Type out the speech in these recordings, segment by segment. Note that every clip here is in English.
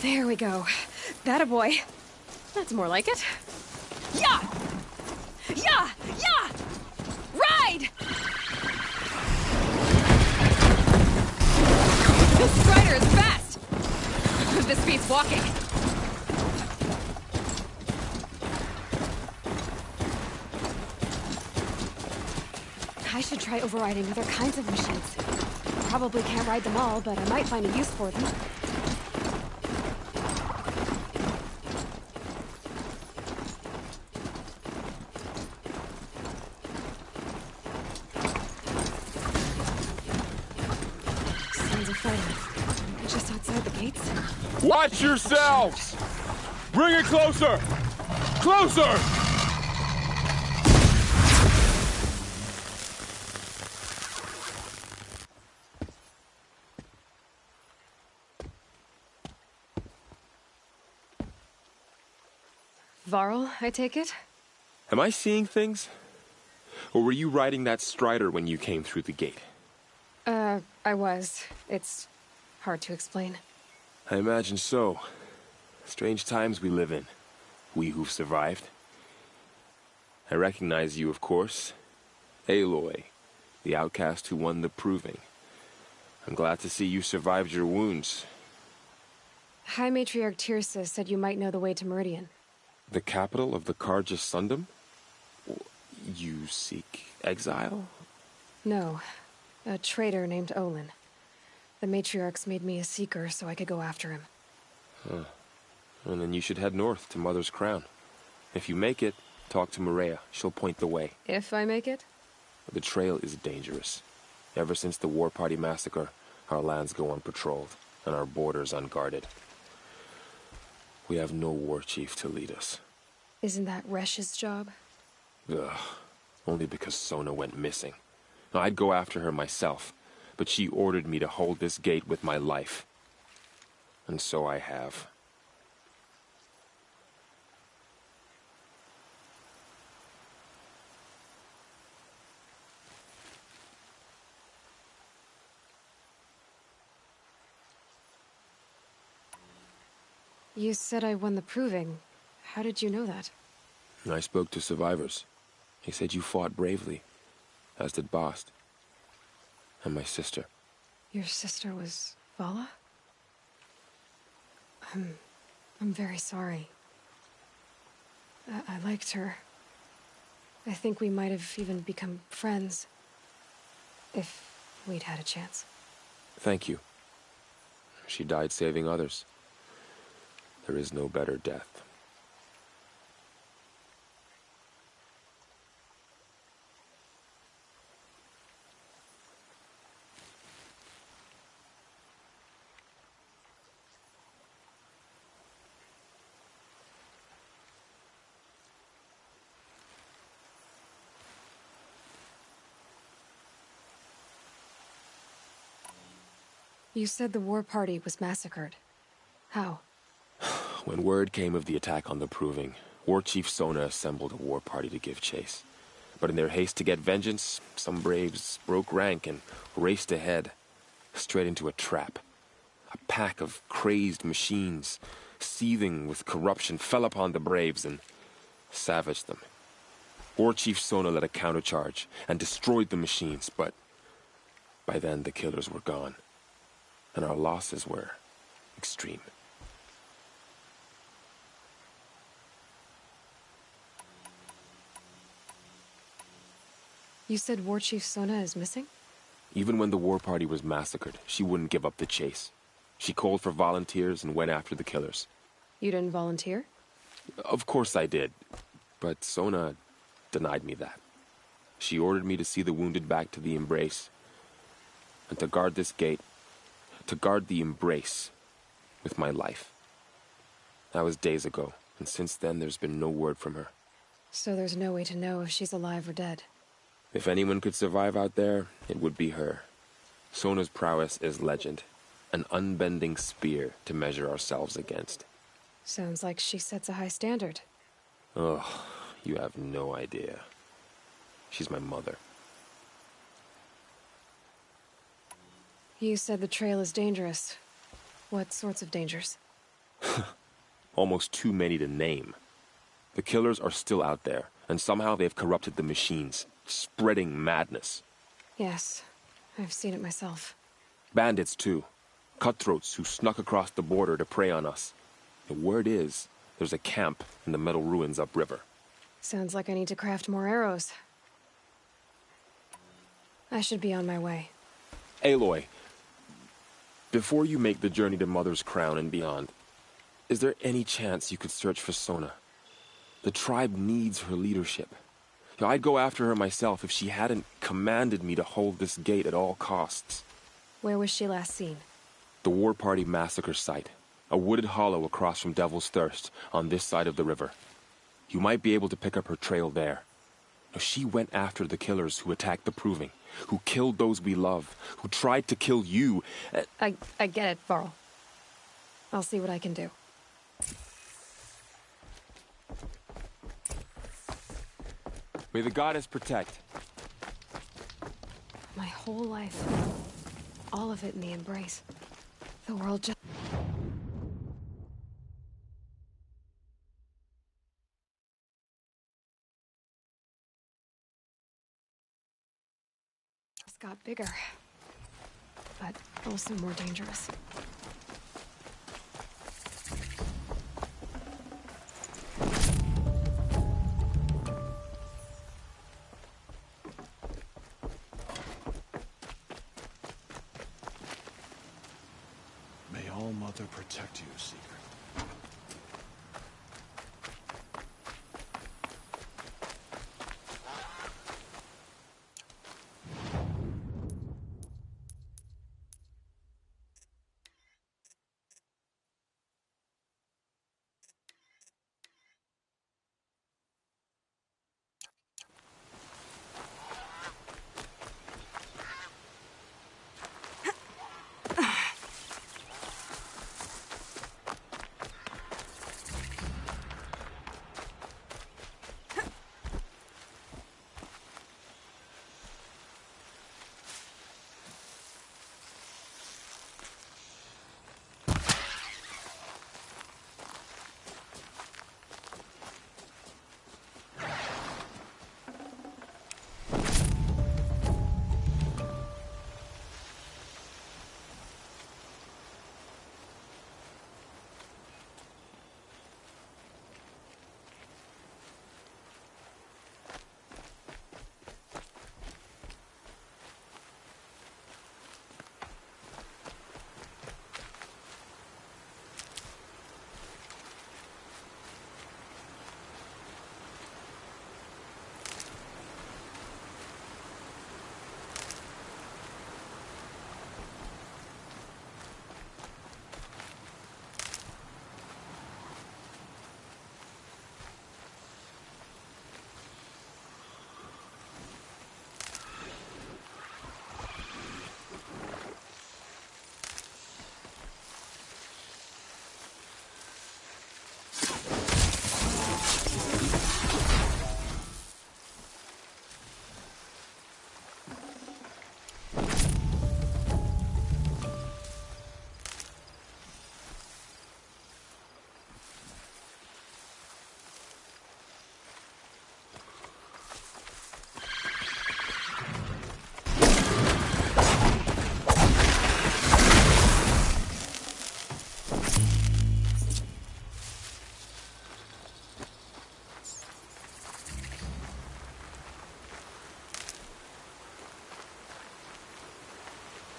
There we go. That a boy. That's more like it. Yeah! Yeah! Yeah! Ride! This strider is fast! This beats walking. I should try overriding other kinds of machines. Probably can't ride them all, but I might find a use for them. Sounds of fighting. Just outside the gates. Watch yourselves! Bring it closer! Closer! Varl, I take it? Am I seeing things? Or were you riding that strider when you came through the gate? I was. It's hard to explain. I imagine so. Strange times we live in. We who've survived. I recognize you, of course. Aloy, the outcast who won the proving. I'm glad to see you survived your wounds. High Matriarch Tirsa said you might know the way to Meridian. The capital of the Carja Sundom? You seek exile? No. A traitor named Olin. The Matriarchs made me a seeker so I could go after him. Huh. And then you should head north to Mother's Crown. If you make it, talk to Maria. She'll point the way. If I make it? The trail is dangerous. Ever since the War Party massacre, our lands go unpatrolled, and our borders unguarded. We have no war chief to lead us. Isn't that Resh's job? Ugh. Only because Sona went missing. I'd go after her myself, but she ordered me to hold this gate with my life. And so I have. You said I won the proving. How did you know that? I spoke to survivors. They said you fought bravely, as did Bast. And my sister. Your sister was Vala? I'm very sorry. I liked her. I think we might have even become friends. If we'd had a chance. Thank you. She died saving others. There is no better death. You said the war party was massacred. How? When word came of the attack on the Proving, War Chief Sona assembled a war party to give chase. But in their haste to get vengeance, some braves broke rank and raced ahead, straight into a trap. A pack of crazed machines, seething with corruption, fell upon the braves and savaged them. War Chief Sona led a countercharge and destroyed the machines, but by then the killers were gone, and our losses were extreme. You said War Chief Sona is missing? Even when the war party was massacred, she wouldn't give up the chase. She called for volunteers and went after the killers. You didn't volunteer? Of course I did, but Sona denied me that. She ordered me to see the wounded back to the Embrace, and to guard this gate, to guard the Embrace with my life. That was days ago, and since then there's been no word from her. So there's no way to know if she's alive or dead. If anyone could survive out there, it would be her. Sona's prowess is legend, an unbending spear to measure ourselves against. Sounds like she sets a high standard. Oh, you have no idea. She's my mother. You said the trail is dangerous. What sorts of dangers? Almost too many to name. The killers are still out there, and somehow they've corrupted the machines, spreading madness. Yes, I've seen it myself. Bandits, too. Cutthroats who snuck across the border to prey on us. The word is, there's a camp in the metal ruins upriver. Sounds like I need to craft more arrows. I should be on my way. Aloy, before you make the journey to Mother's Crown and beyond, is there any chance you could search for Sona? The tribe needs her leadership. I'd go after her myself if she hadn't commanded me to hold this gate at all costs. Where was she last seen? The War Party massacre site. A wooded hollow across from Devil's Thirst, on this side of the river. You might be able to pick up her trail there. She went after the killers who attacked the Proving, who killed those we love, who tried to kill you. I get it, Varl. I'll see what I can do. May the goddess protect. My whole life. All of it in the embrace. The world just got bigger, but also more dangerous. May All Mother protect you, Seeker.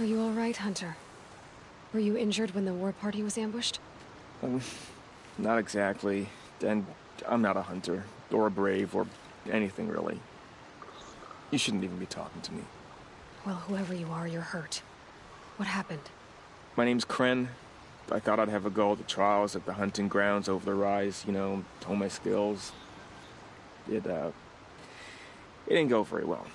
Are you all right, Hunter? Were you injured when the war party was ambushed? Not exactly. And I'm not a hunter, or a brave, or anything really. You shouldn't even be talking to me. Well, whoever you are, you're hurt. What happened? My name's Kren. I thought I'd have a go at the trials at the hunting grounds over the rise, you know, hone my skills. It didn't go very well.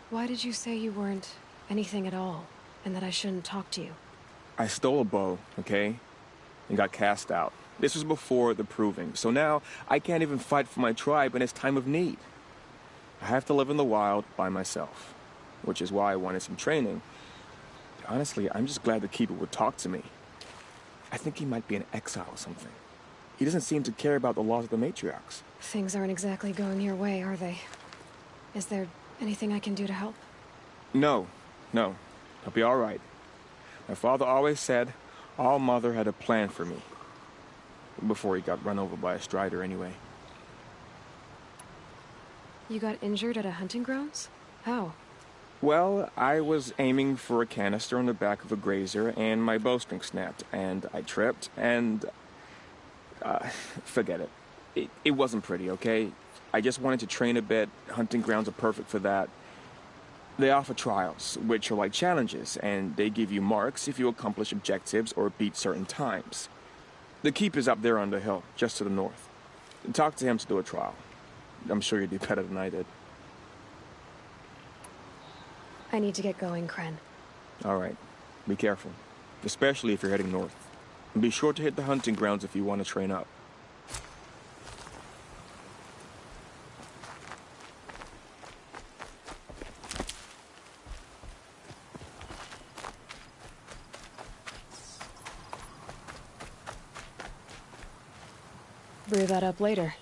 Why did you say you weren't anything at all, and that I shouldn't talk to you? I stole a bow, okay? And got cast out. This was before the Proving, so now I can't even fight for my tribe in its time of need. I have to live in the wild by myself, which is why I wanted some training. Honestly, I'm just glad the Keeper would talk to me. I think he might be in exile or something. He doesn't seem to care about the laws of the matriarchs. Things aren't exactly going your way, are they? Is there anything I can do to help? No. I'll be all right. My father always said All Mother had a plan for me. Before he got run over by a strider, anyway. You got injured at a hunting grounds? How? Well, I was aiming for a canister on the back of a grazer, and my bowstring snapped, and I tripped, and... forget it. It wasn't pretty, okay? I just wanted to train a bit. Hunting grounds are perfect for that. They offer trials, which are like challenges, and they give you marks if you accomplish objectives or beat certain times. The Keeper's up there on the hill, just to the north. Talk to him to do a trial. I'm sure you'd do better than I did. I need to get going, Kren. All right. Be careful. Especially if you're heading north. And be sure to hit the hunting grounds if you want to train up. Brew that up later.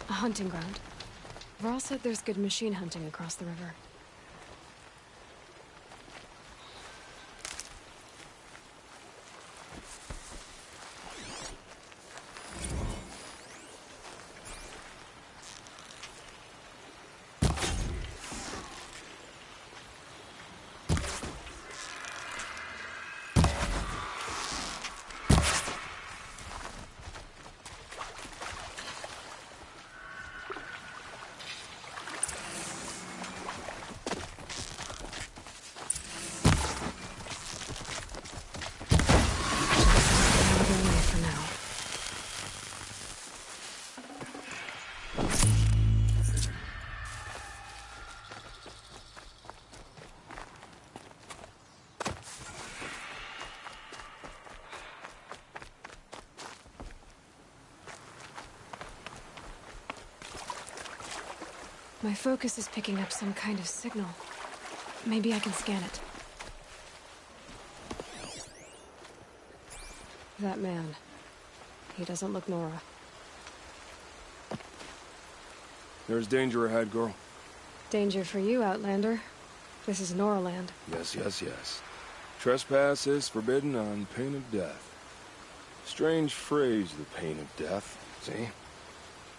A hunting ground. Varl said there's good machine hunting across the river. My focus is picking up some kind of signal. Maybe I can scan it. That man. He doesn't look Nora. There's danger ahead, girl. Danger for you, Outlander. This is Nora land. Yes, yes, yes. Trespass is forbidden on pain of death. Strange phrase, the pain of death. See?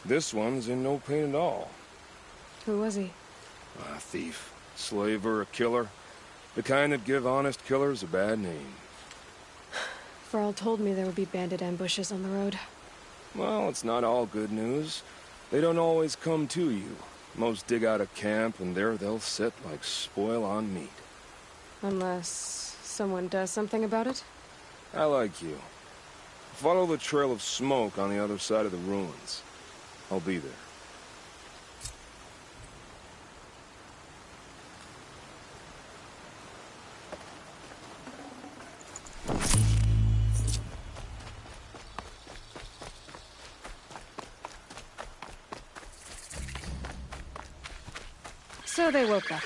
This one's in no pain at all. Who was he? A thief, slaver, a killer. The kind that give honest killers a bad name. Varl told me there would be bandit ambushes on the road. Well, it's not all good news. They don't always come to you. Most dig out a camp, and there they'll sit like spoil on meat. Unless someone does something about it? I like you. Follow the trail of smoke on the other side of the ruins. I'll be there. So they woke up.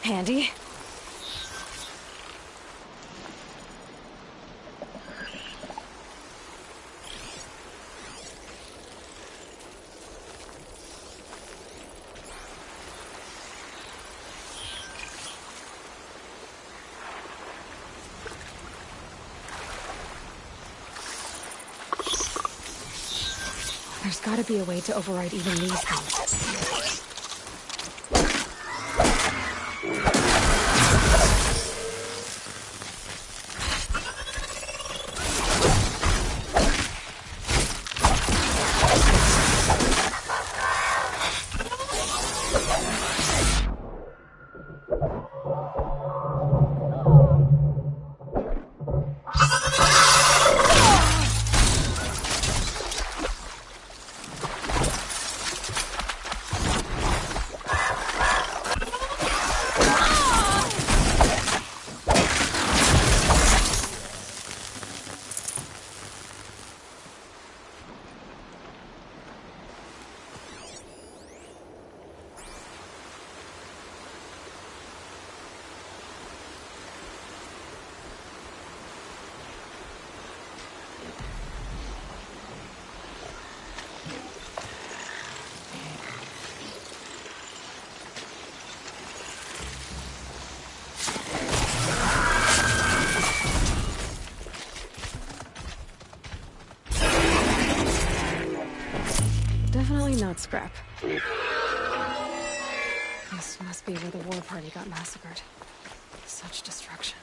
Handy. There's gotta be a way to override even these things. Definitely not scrap. This must be where the war party got massacred. Such destruction.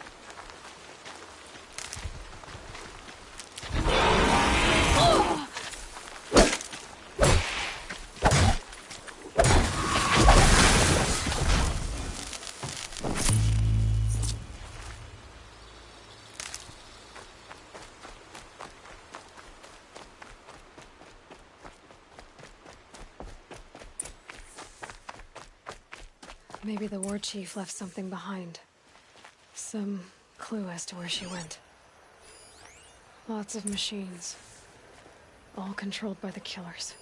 Maybe the war chief left something behind. Some clue as to where she went. Lots of machines. All controlled by the killers.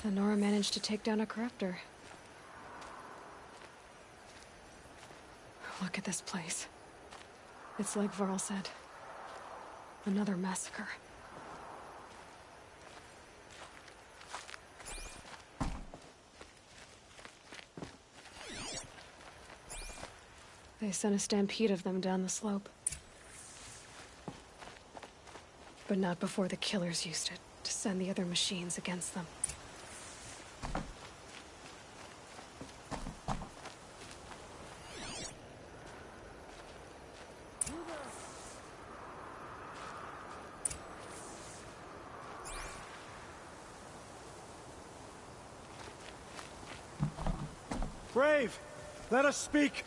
The Nora managed to take down a crafter. Look at this place. It's like Varl said. Another massacre. They sent a stampede of them down the slope. But not before the killers used it to send the other machines against them. Brave! Let us speak!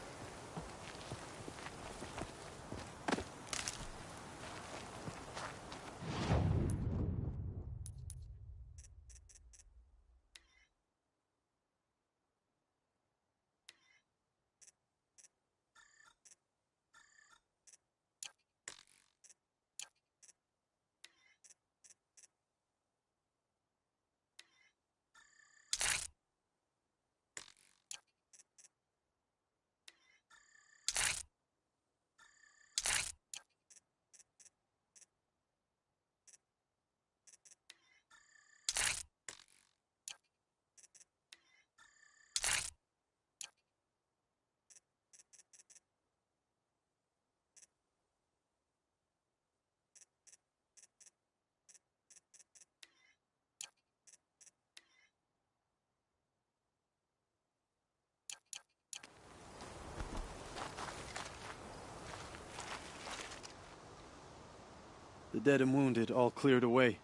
dead and wounded all cleared away.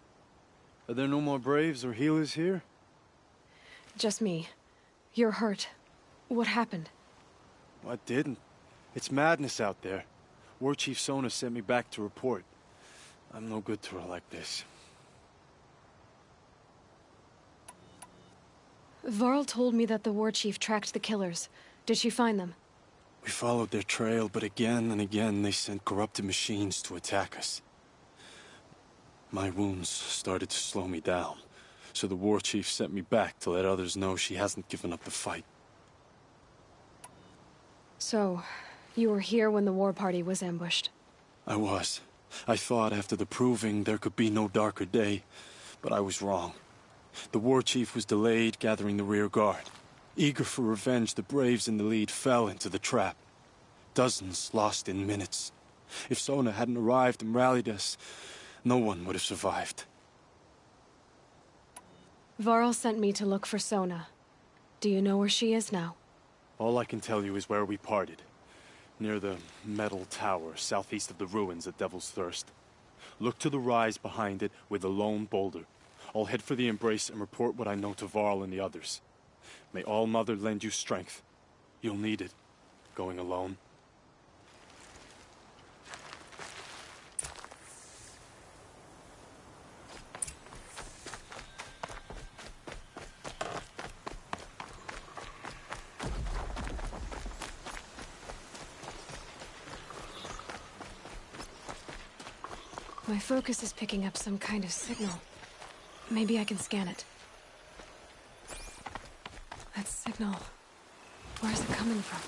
Are there no more Braves or healers here? Just me. You're hurt. What happened? I didn't. It's madness out there. War Chief Sona sent me back to report. I'm no good to her like this. Varl told me that the War Chief tracked the killers. Did she find them? We followed their trail, but again and again they sent corrupted machines to attack us. My wounds started to slow me down, so the War Chief sent me back to let others know she hasn't given up the fight. So, you were here when the war party was ambushed? I was. I thought after the proving there could be no darker day, but I was wrong. The War Chief was delayed gathering the rear guard. Eager for revenge, the Braves in the lead fell into the trap. Dozens lost in minutes. If Sona hadn't arrived and rallied us, no one would have survived. Varl sent me to look for Sona. Do you know where she is now? All I can tell you is where we parted. Near the metal tower, southeast of the ruins at Devil's Thirst. Look to the rise behind it with a lone boulder. I'll head for the embrace and report what I know to Varl and the others. May All Mother lend you strength. You'll need it, going alone. My focus is picking up some kind of signal. Maybe I can scan it. That signal... where's it coming from?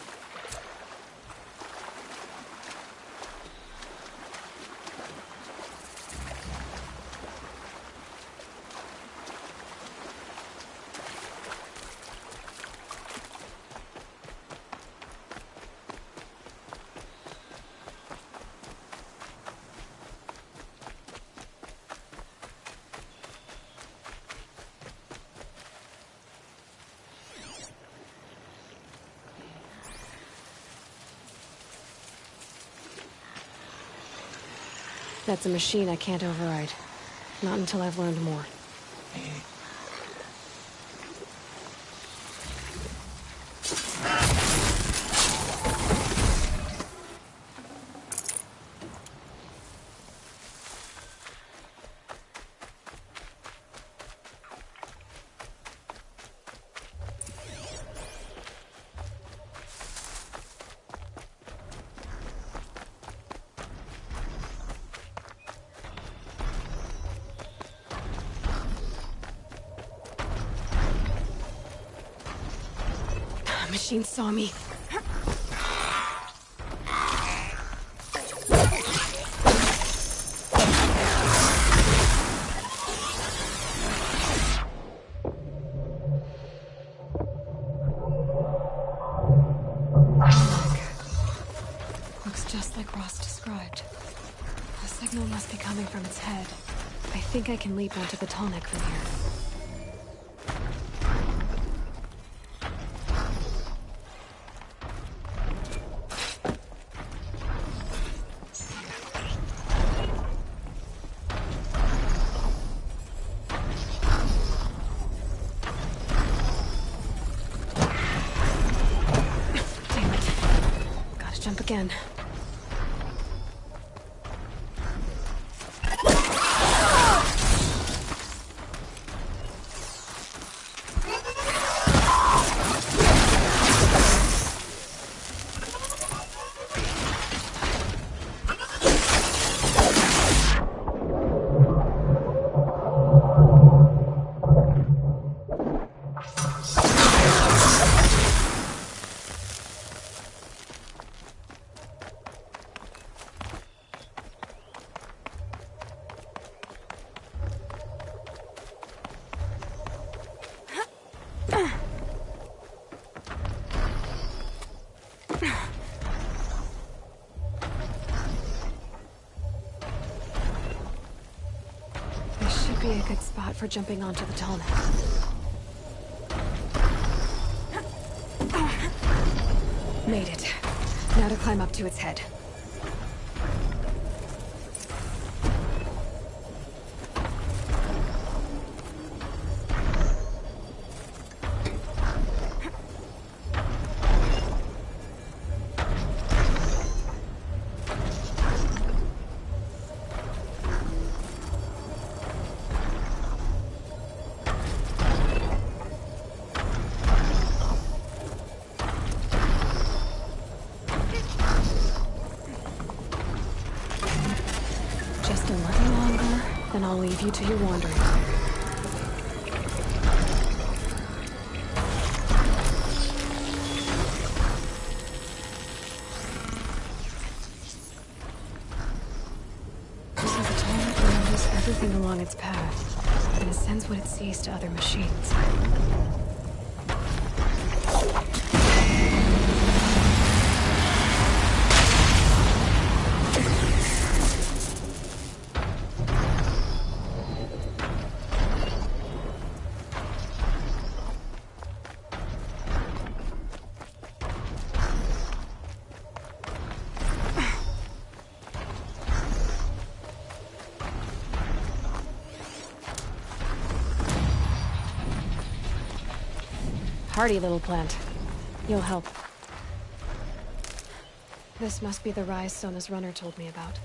That's a machine I can't override. Not until I've learned more. Machine saw me. Looks just like Ross described. The signal must be coming from its head. I think I can leap onto the tall neck from here. Jump again. Be a good spot for jumping onto the tall neck. Made it. Now to climb up to its head. continue to your wandering. So the torrent remembers everything along its path, and it sends what it sees to other machines. Hardy little plant. You'll help. This must be the rise Sona's runner told me about.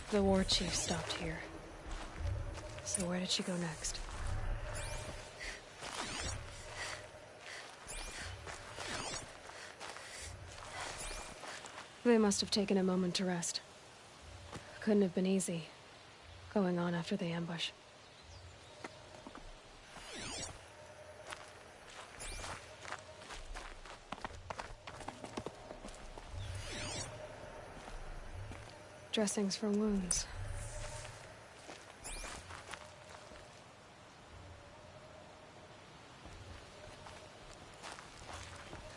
The war chief stopped here. So where did she go next? They must have taken a moment to rest. Couldn't have been easy, going on after the ambush. Dressings for wounds.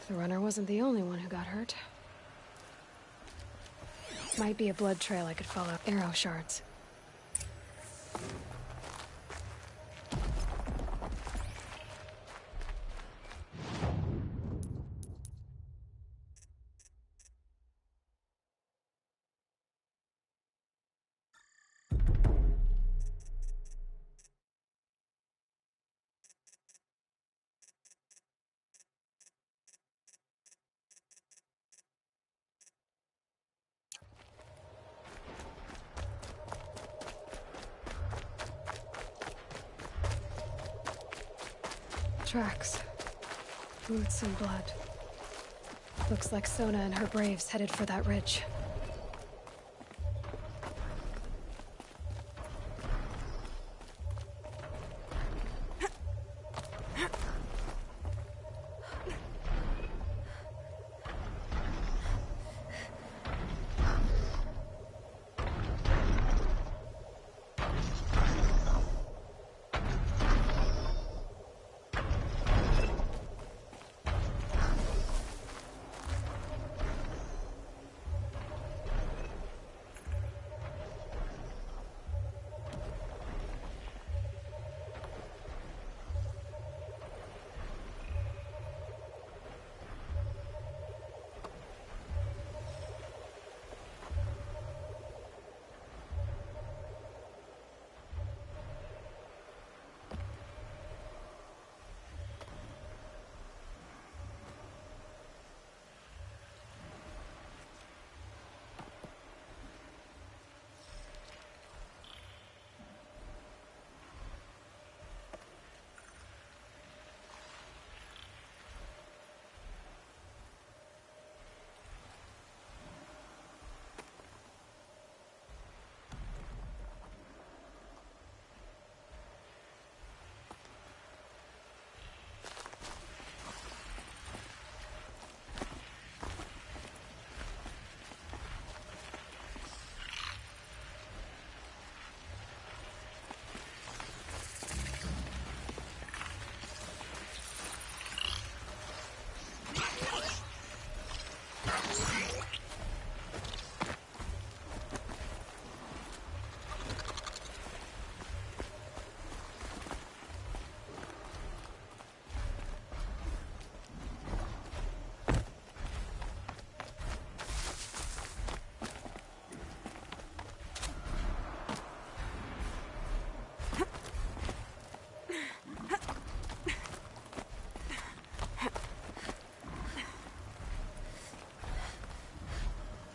The runner wasn't the only one who got hurt. Might be a blood trail I could follow. Arrow shards. Tracks. Boots and blood. Looks like Sona and her braves headed for that ridge.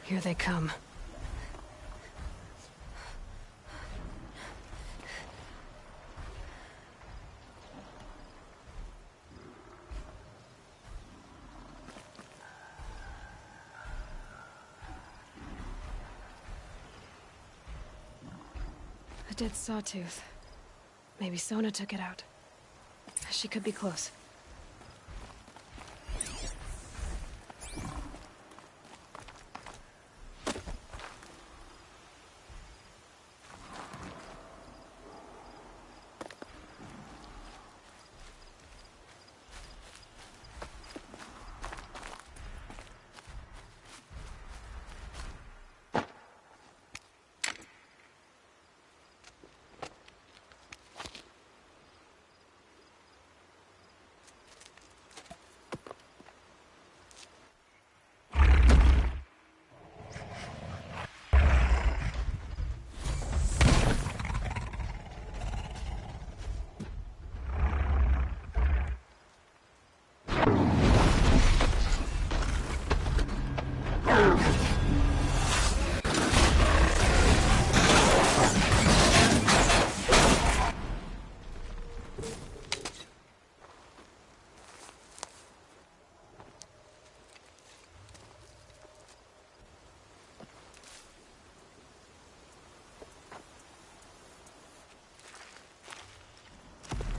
Here they come. dead sawtooth. Maybe Sona took it out. She could be close.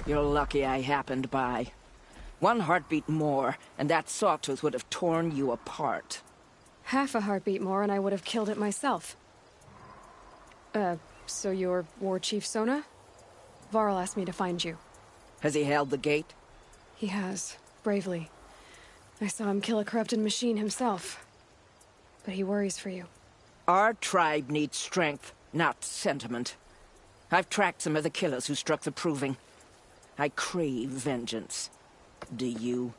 You're lucky I happened by. One heartbeat more, and that sawtooth would have torn you apart. Half a heartbeat more and I would have killed it myself. So you're War Chief Sona? Varl asked me to find you. Has he held the gate? He has, bravely. I saw him kill a corrupted machine himself. But he worries for you. Our tribe needs strength, not sentiment. I've tracked some of the killers who struck the Proving. I crave vengeance. Do you?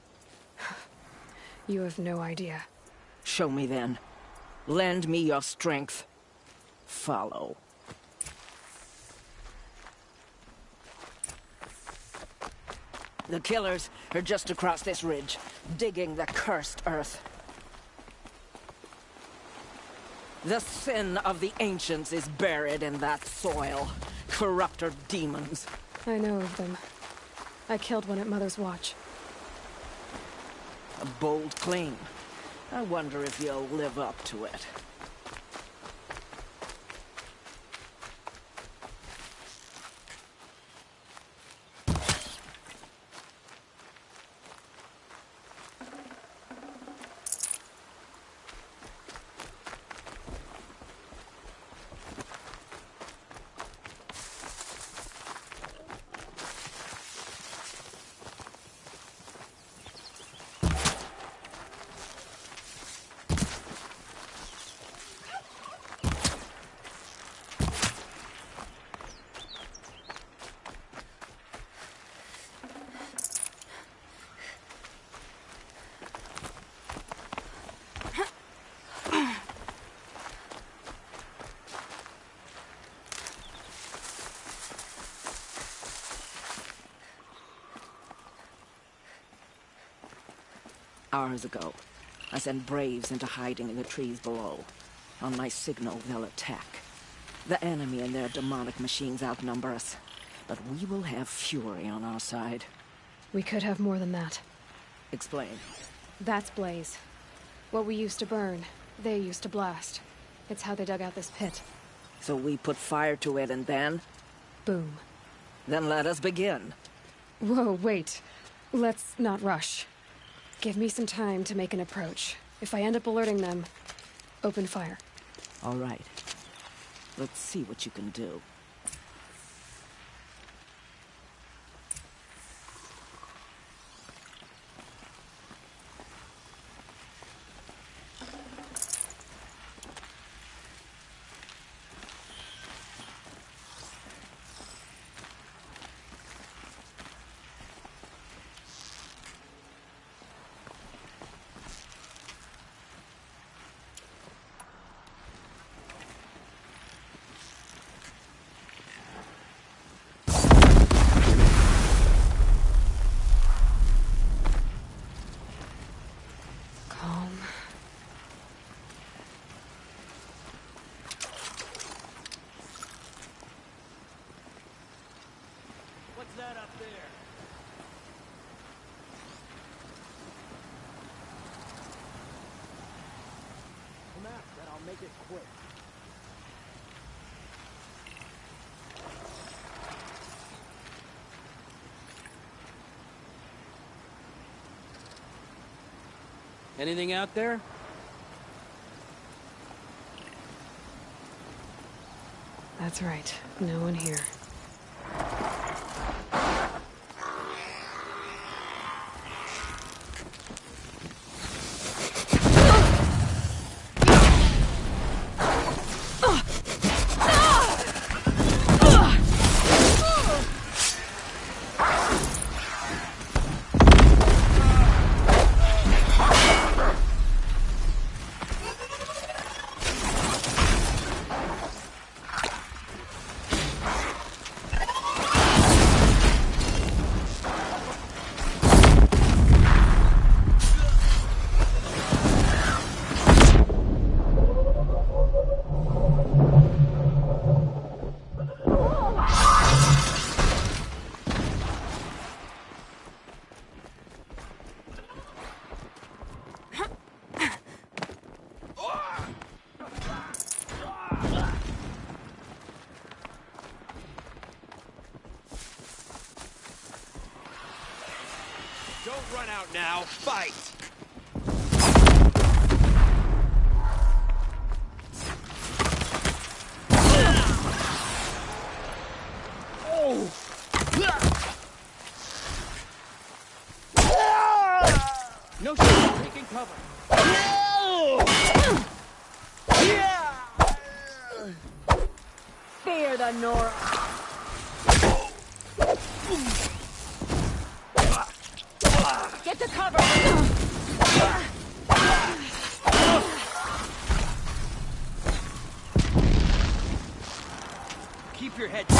You have no idea. Show me then. Lend me your strength. Follow. The killers are just across this ridge, digging the cursed earth. The sin of the ancients is buried in that soil. Corrupter demons. I know of them. I killed one at Mother's Watch. A bold claim. I wonder if you'll live up to it. Hours ago, I sent Braves into hiding in the trees below. On my signal, they'll attack. The enemy and their demonic machines outnumber us, but we will have fury on our side. We could have more than that. Explain. That's Blaze. What we used to burn, they used to blast. It's how they dug out this pit. So we put fire to it and then? Boom. Then let us begin. Whoa, wait. Let's not rush. Give me some time to make an approach. If I end up alerting them, open fire. All right. Let's see what you can do. that up there? Come out, then I'll make it quick. Anything out there? That's right. No one here. Don't run out now. Fight! No shit, taking cover. Fear the Nora. Get to cover! Keep your head down.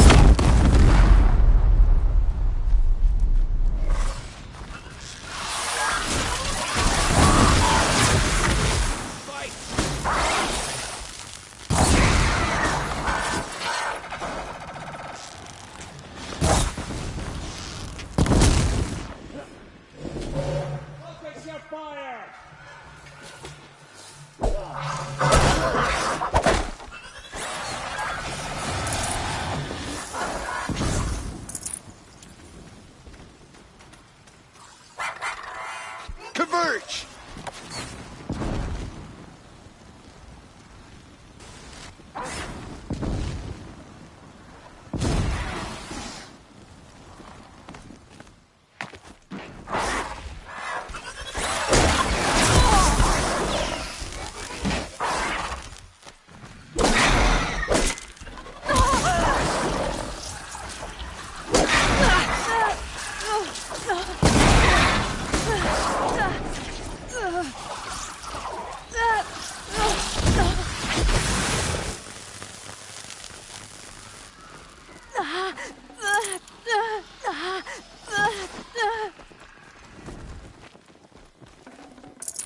Converge!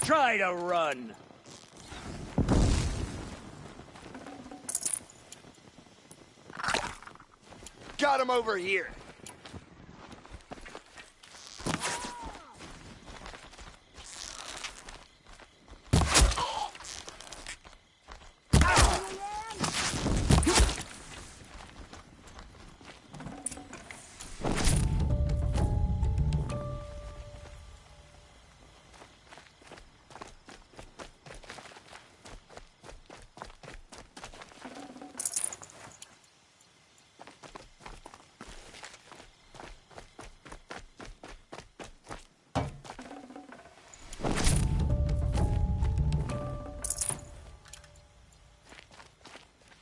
Try to run! Got him over here!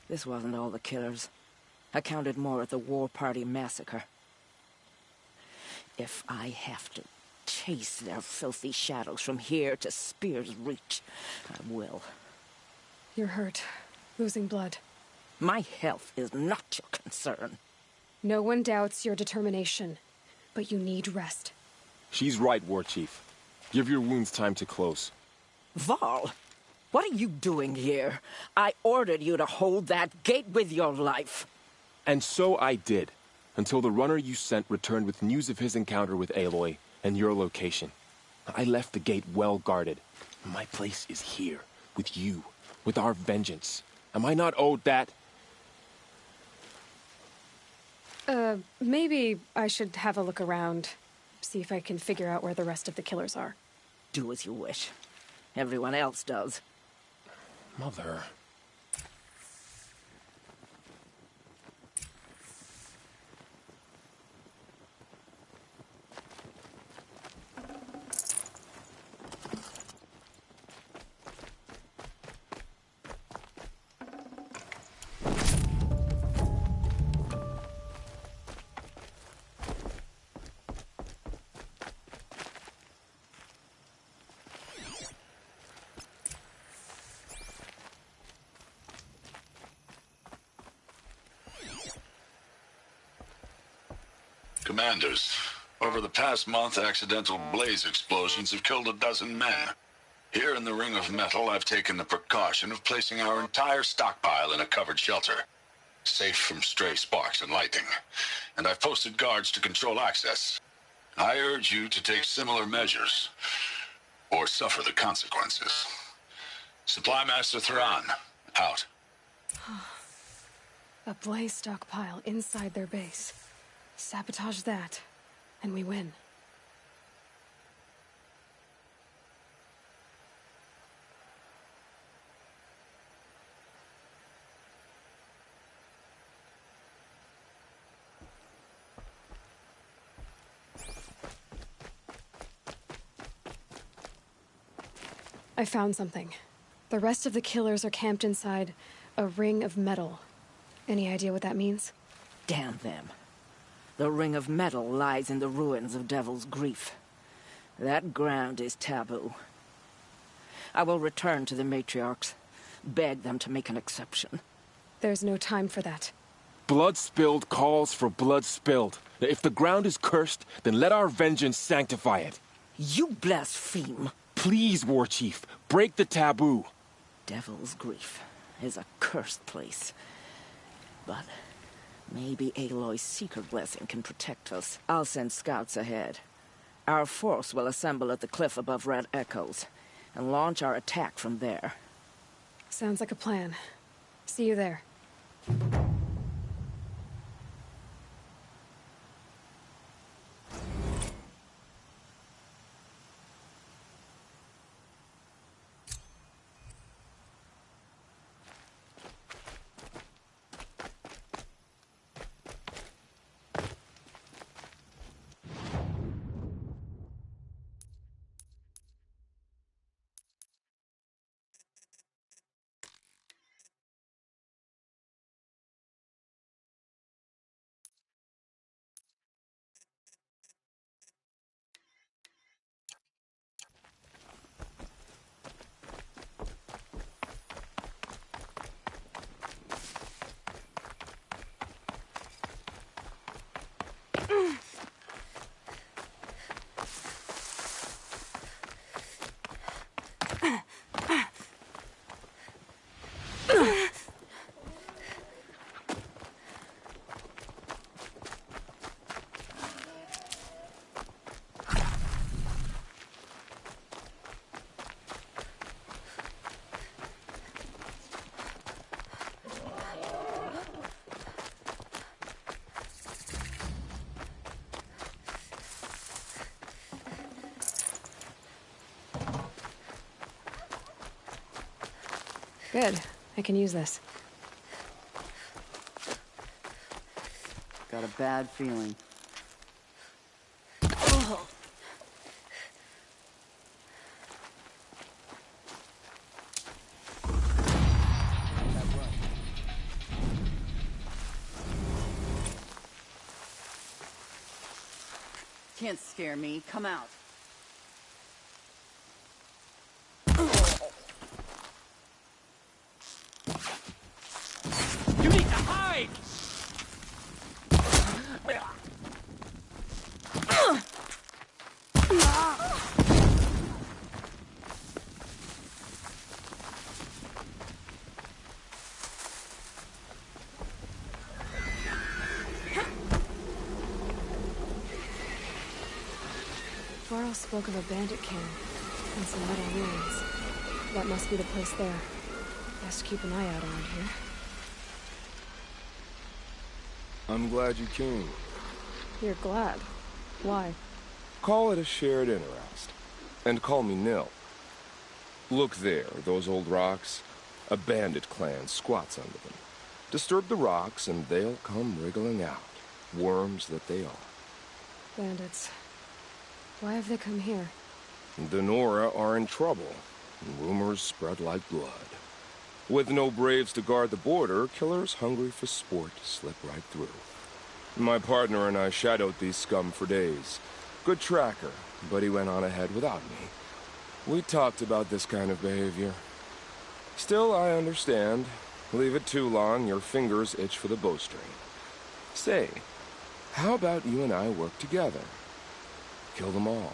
This wasn't all the killers. I counted more at the War Party massacre. If I have to chase their filthy shadows from here to Spear's Reach, I will. You're hurt. Losing blood. My health is not your concern. No one doubts your determination, but you need rest. She's right, War Chief. Give your wounds time to close. Val, what are you doing here? I ordered you to hold that gate with your life. And so I did, until the runner you sent returned with news of his encounter with Aloy and your location. I left the gate well guarded. My place is here, with you, with our vengeance. Am I not owed that? Maybe I should have a look around, see if I can figure out where the rest of the killers are. Do as you wish. Everyone else does. Mother. Commanders, over the past month, accidental blaze explosions have killed 12 men. Here in the Ring of Metal, I've taken the precaution of placing our entire stockpile in a covered shelter, safe from stray sparks and lightning. And I've posted guards to control access. I urge you to take similar measures, or suffer the consequences. Supply Master Thrawn, out. A blaze stockpile inside their base. Sabotage that, and we win. I found something. The rest of the killers are camped inside a ring of metal. Any idea what that means? Damn them. The Ring of Metal lies in the ruins of Devil's Grief. That ground is taboo. I will return to the matriarchs, beg them to make an exception. There's no time for that. Blood spilled calls for blood spilled. If the ground is cursed, then let our vengeance sanctify it. You blaspheme. Please, War Chief, break the taboo. Devil's Grief is a cursed place. But maybe Aloy's secret blessing can protect us. I'll send scouts ahead. Our force will assemble at the cliff above Red Echoes, and launch our attack from there. Sounds like a plan. See you there. Good. I can use this. Got a bad feeling. Can't scare me. Come out. You need to hide! Varl spoke of a bandit camp and some metal ruins. That must be the place there. Best keep an eye out around here. I'm glad you came. You're glad. Why? Call it a shared interest. And call me Nil. Look there, those old rocks. A bandit clan squats under them. Disturb the rocks and they'll come wriggling out. Worms that they are. Bandits. Why have they come here? The Nora are in trouble. Rumors spread like blood. With no braves to guard the border, killers hungry for sport slip right through. My partner and I shadowed these scum for days. Good tracker, but he went on ahead without me. We talked about this kind of behavior. Still, I understand. Leave it too long, your fingers itch for the bowstring. Say, how about you and I work together? Kill them all.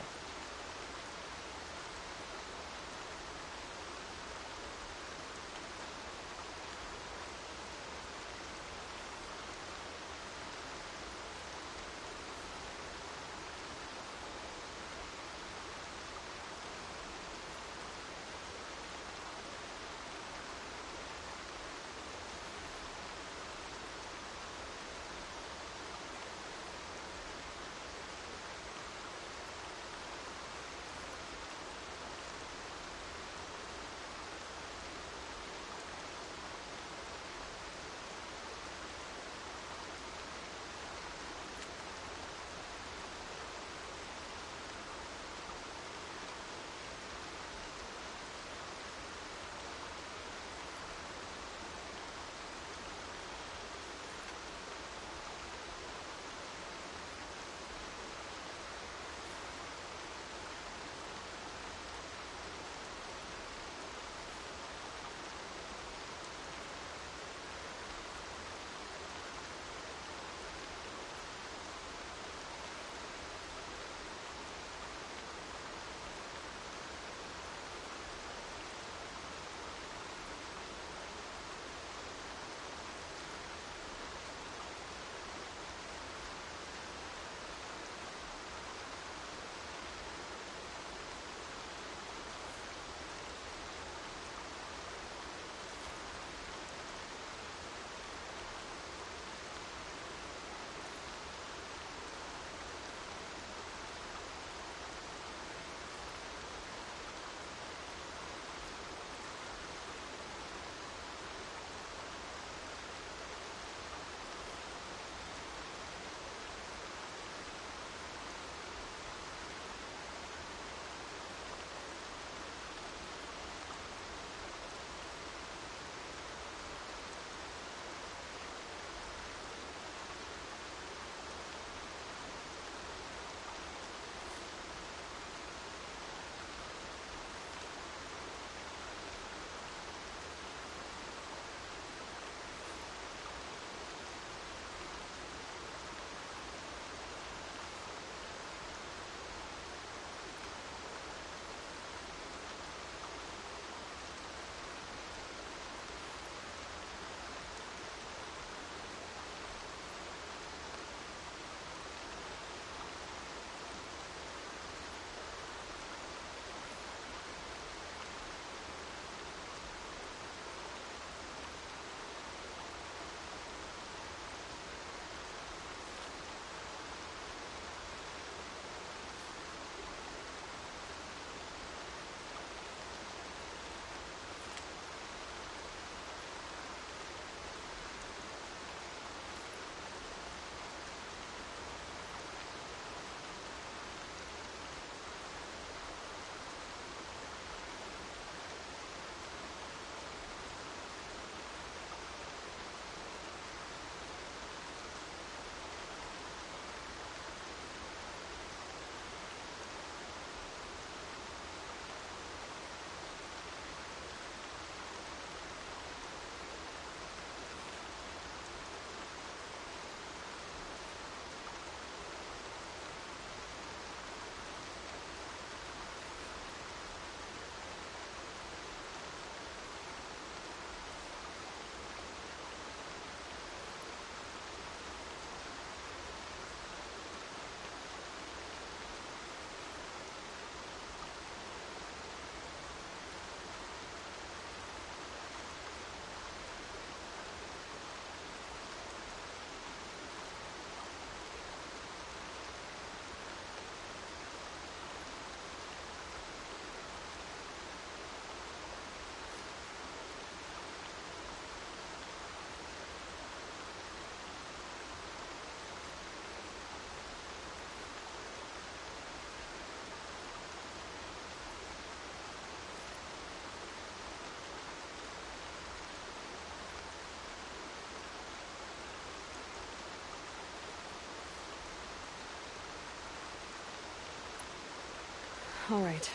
All right.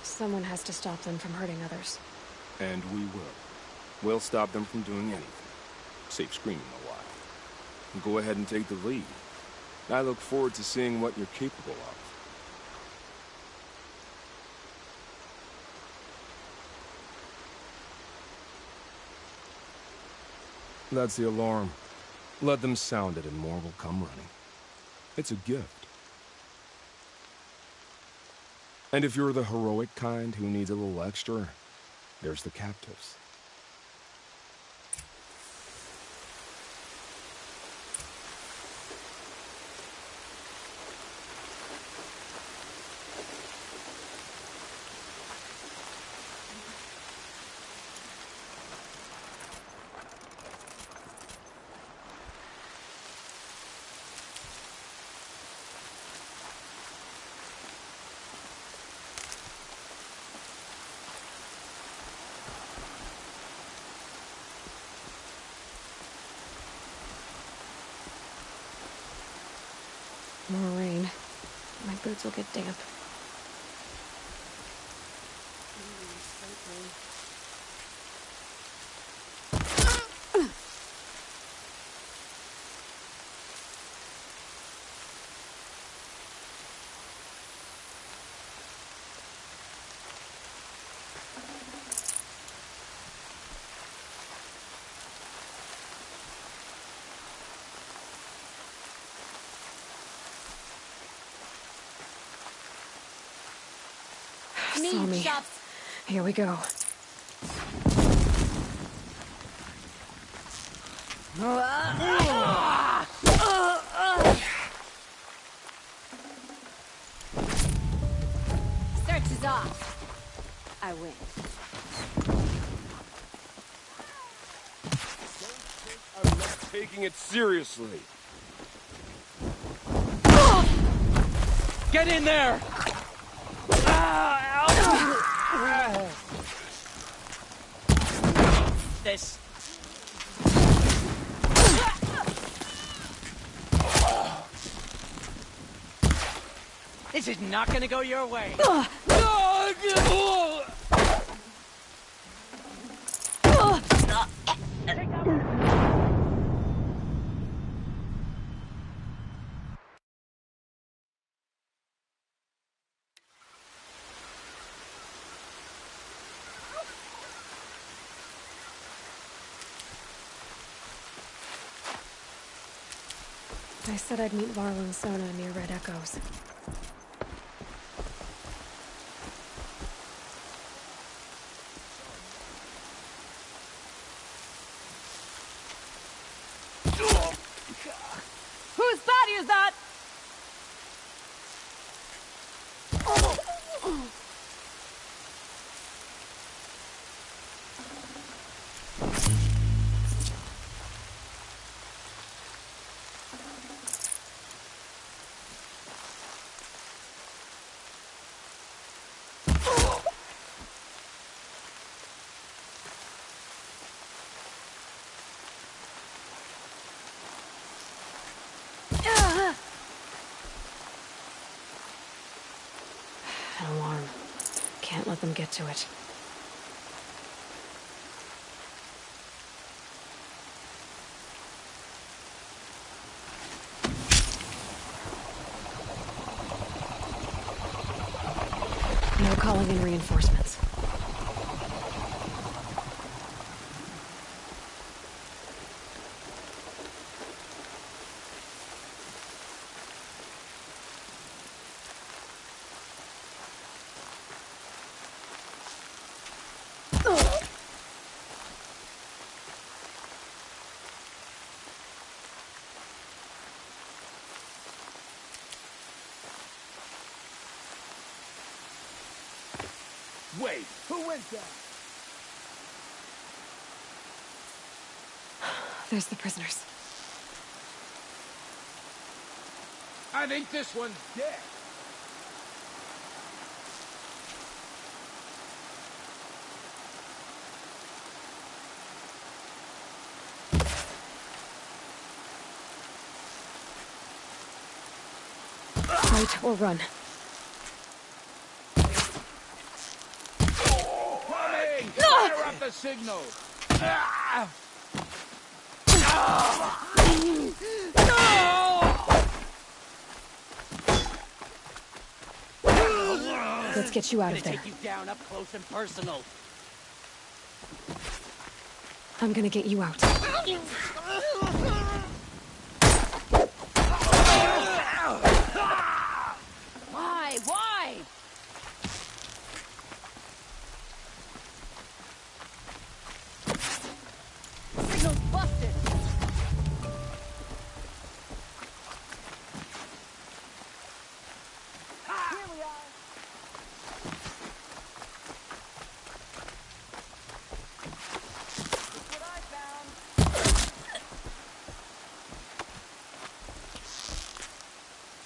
Someone has to stop them from hurting others. And we will. We'll stop them from doing anything. Save screaming a while. And go ahead and take the lead. I look forward to seeing what you're capable of. That's the alarm. Let them sound it and more will come running. It's a gift. And if you're the heroic kind who needs a little extra, there's the captives. More rain. My boots will get damp. Saw me. Here we go. Search is off. I win. I'm not taking it seriously. Get in there! This. This is not gonna go your way. I said I'd meet Varl and Sona near Red Echoes. Whose body is that? An alarm. Can't let them get to it. No calling in reinforcements. Wait, who went down? There's the prisoners. I think this one's dead. Fight or run. the signal. Let's get you out of there. Take you down up close and personal. I'm gonna get you out. Why? Why? Signal's busted. Here we are. Look what I found.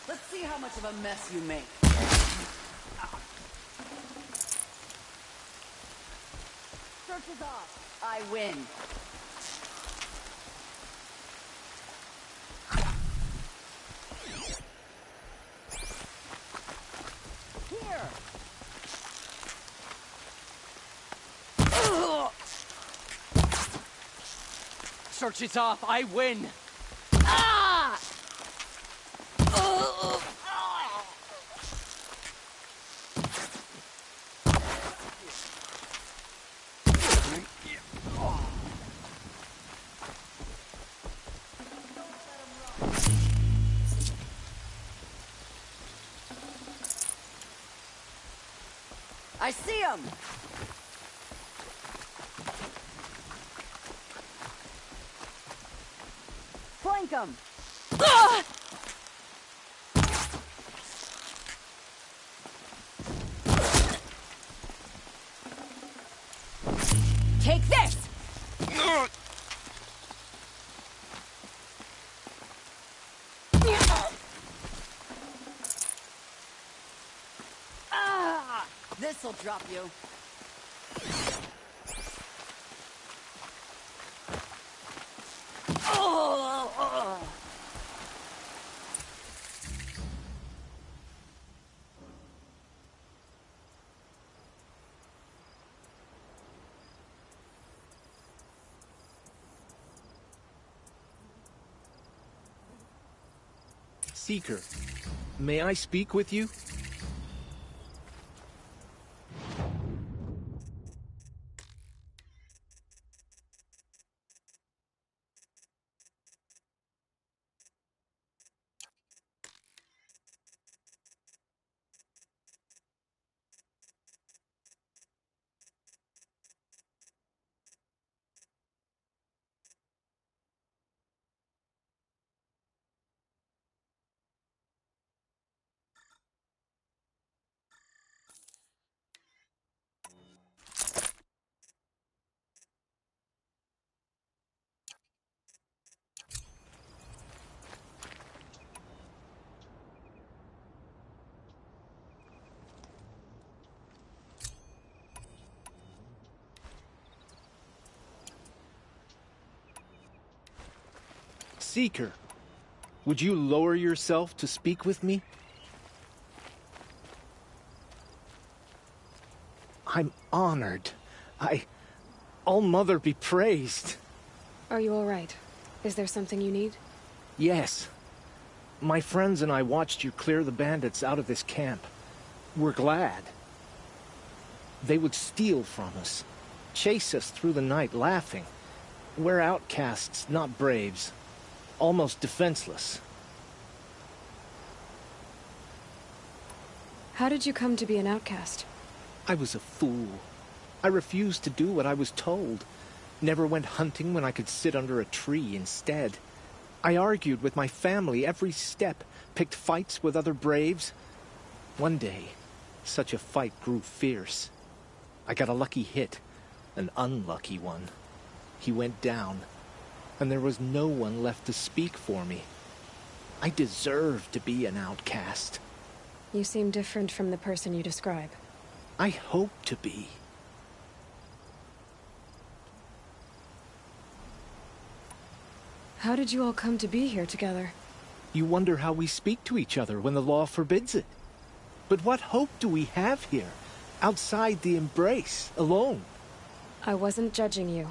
Let's see how much of a mess you make. Search is off. I win. Here. Search is off. I win. Ah! I see him. Flank him. Take this! This'll drop you. Seeker, may I speak with you? Seeker, would you lower yourself to speak with me? I'm honored. All-Mother be praised. Are you all right? Is there something you need? Yes. My friends and I watched you clear the bandits out of this camp. We're glad. They would steal from us, chase us through the night laughing. We're outcasts, not braves. Almost defenseless. How did you come to be an outcast? I was a fool. I refused to do what I was told. Never went hunting when I could sit under a tree instead. I argued with my family every step, picked fights with other braves. One day, such a fight grew fierce. I got a lucky hit, an unlucky one. He went down, and there was no one left to speak for me. I deserved to be an outcast. You seem different from the person you describe. I hope to be. How did you all come to be here together? You wonder how we speak to each other when the law forbids it. But what hope do we have here, outside the embrace, alone? I wasn't judging you.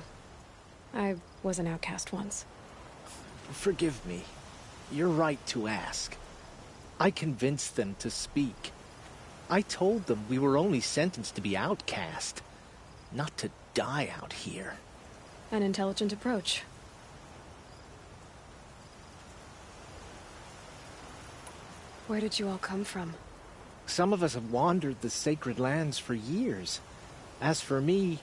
I was an outcast once. Forgive me. You're right to ask. I convinced them to speak. I told them we were only sentenced to be outcast, not to die out here. An intelligent approach. Where did you all come from? Some of us have wandered the sacred lands for years. As for me,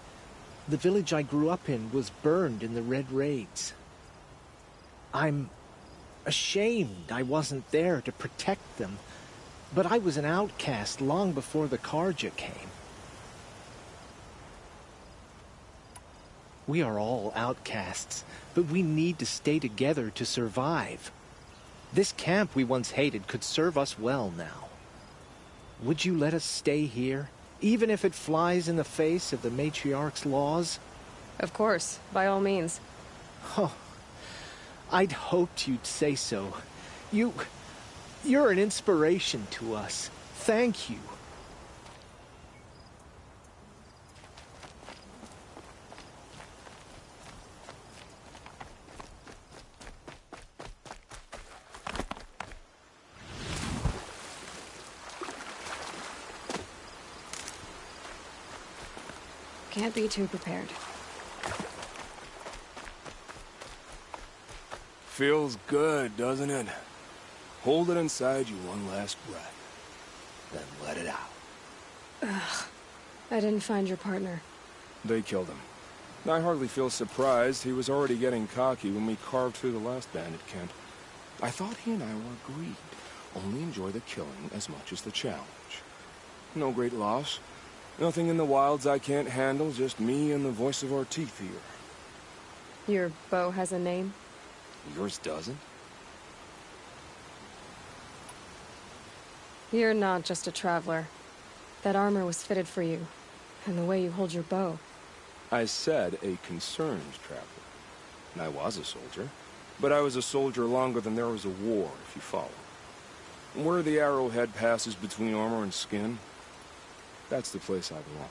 the village I grew up in was burned in the Red Raids. I'm ashamed I wasn't there to protect them, but I was an outcast long before the Karja came. We are all outcasts, but we need to stay together to survive. This camp we once hated could serve us well now. Would you let us stay here, even if it flies in the face of the matriarch's laws? Of course, by all means. Oh, I'd hoped you'd say so. You're an inspiration to us. Thank you. Can't be too prepared. Feels good, doesn't it? Hold it inside you one last breath. Then let it out. Ugh. I didn't find your partner. They killed him. I hardly feel surprised. He was already getting cocky when we carved through the last bandit camp. I thought he and I were agreed. Only enjoy the killing as much as the challenge. No great loss. Nothing in the wilds I can't handle, just me and the voice of our teeth here. Your bow has a name? Yours doesn't? You're not just a traveler. That armor was fitted for you, and the way you hold your bow. I said a concerned traveler. I was a soldier, but I was a soldier longer than there was a war, if you follow. Where the arrowhead passes between armor and skin, that's the place I belong.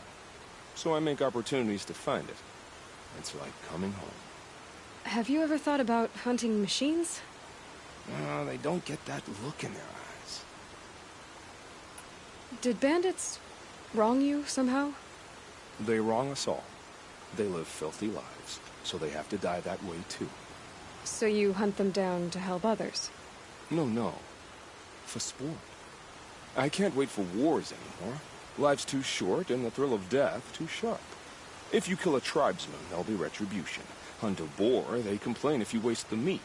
So I make opportunities to find it. It's like coming home. Have you ever thought about hunting machines? They don't get that look in their eyes. Did bandits wrong you somehow? They wrong us all. They live filthy lives, so they have to die that way too. So you hunt them down to help others? No. For sport. I can't wait for wars anymore. Life's too short and the thrill of death too sharp. If you kill a tribesman, there'll be retribution. Hunt a boar, they complain if you waste the meat.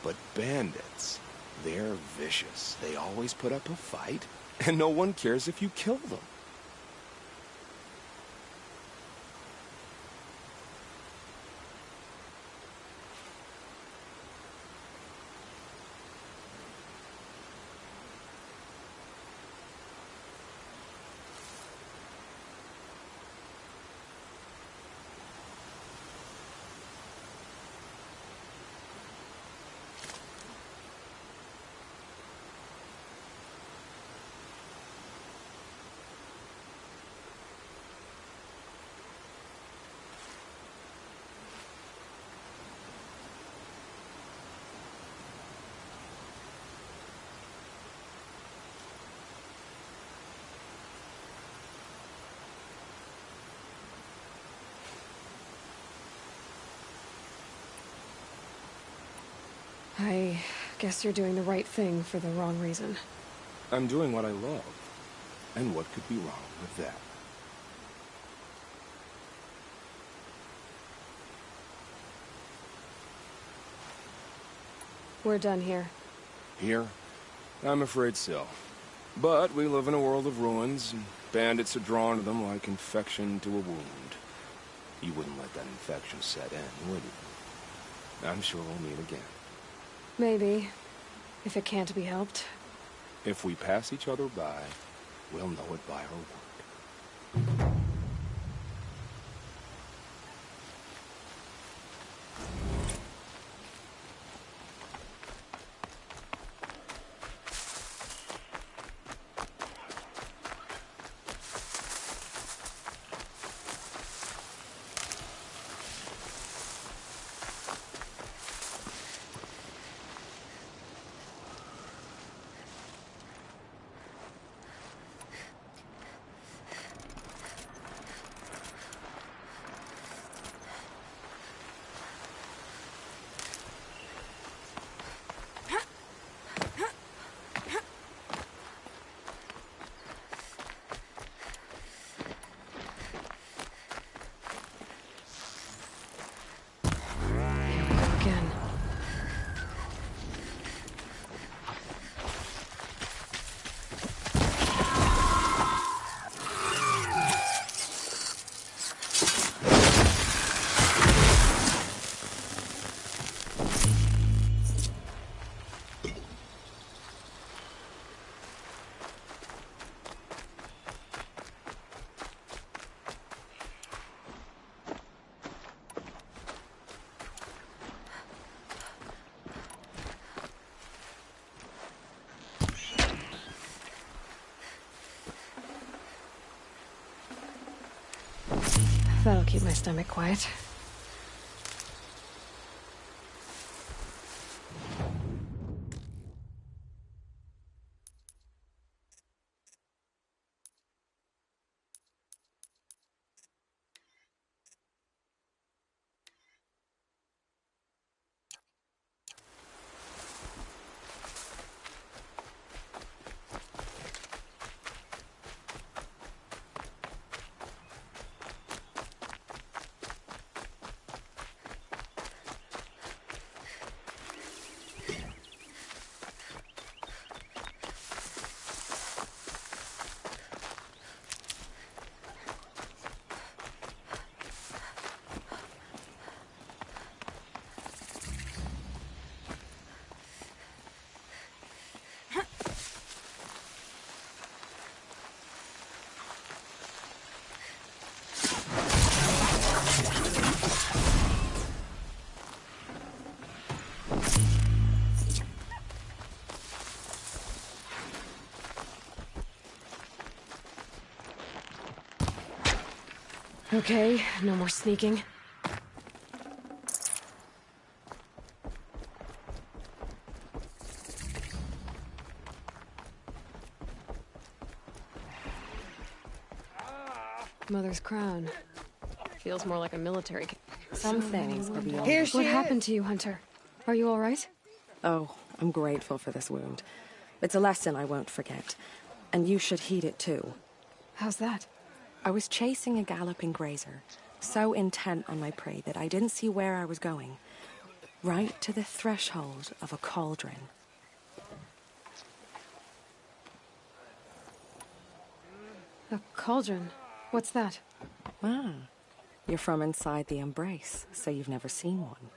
But bandits, they're vicious. They always put up a fight, and no one cares if you kill them. I guess you're doing the right thing for the wrong reason. I'm doing what I love. And what could be wrong with that? We're done here. Here? I'm afraid so. But we live in a world of ruins, and bandits are drawn to them like infection to a wound. You wouldn't let that infection set in, would you? I'm sure we'll meet again. Maybe. If it can't be helped. If we pass each other by, we'll know it by our word. That'll keep my stomach quiet. Okay, no more sneaking. Mother's crown. Feels more like a military. Some things are beyond. Here she What is. happened to you, Hunter? Are you all right? Oh, I'm grateful for this wound. It's a lesson I won't forget. And you should heed it too. How's that? I was chasing a galloping grazer, so intent on my prey that I didn't see where I was going. Right to the threshold of a cauldron. A cauldron? What's that? Ah, you're from inside the embrace, so you've never seen one.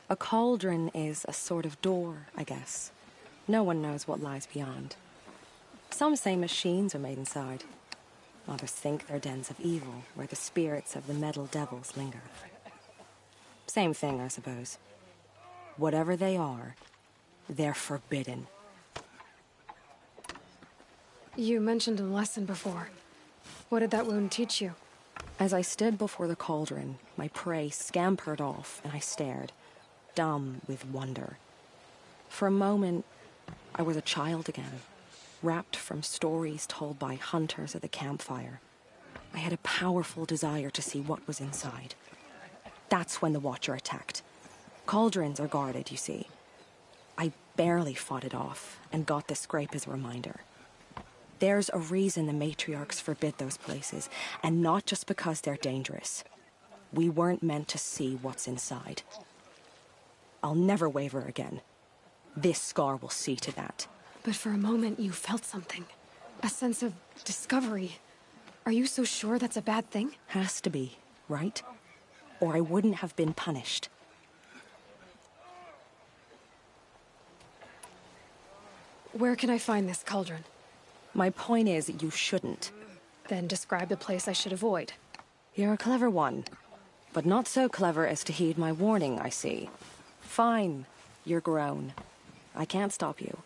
A cauldron is a sort of door, I guess. No one knows what lies beyond. Some say machines are made inside. Others think they're dens of evil, where the spirits of the metal devils linger. Same thing, I suppose. Whatever they are, they're forbidden. You mentioned a lesson before. What did that wound teach you? As I stood before the cauldron, my prey scampered off, and I stared, dumb with wonder. For a moment, I was a child again, wrapped from stories told by hunters at the campfire. I had a powerful desire to see what was inside. That's when the Watcher attacked. Cauldrons are guarded, you see. I barely fought it off, and got the scrape as a reminder. There's a reason the matriarchs forbid those places, and not just because they're dangerous. We weren't meant to see what's inside. I'll never waver again. This scar will see to that. But for a moment you felt something. A sense of discovery. Are you so sure that's a bad thing? Has to be, right? Or I wouldn't have been punished. Where can I find this cauldron? My point is, you shouldn't. Then describe the place I should avoid. You're a clever one, but not so clever as to heed my warning, I see. Fine, you're grown. I can't stop you.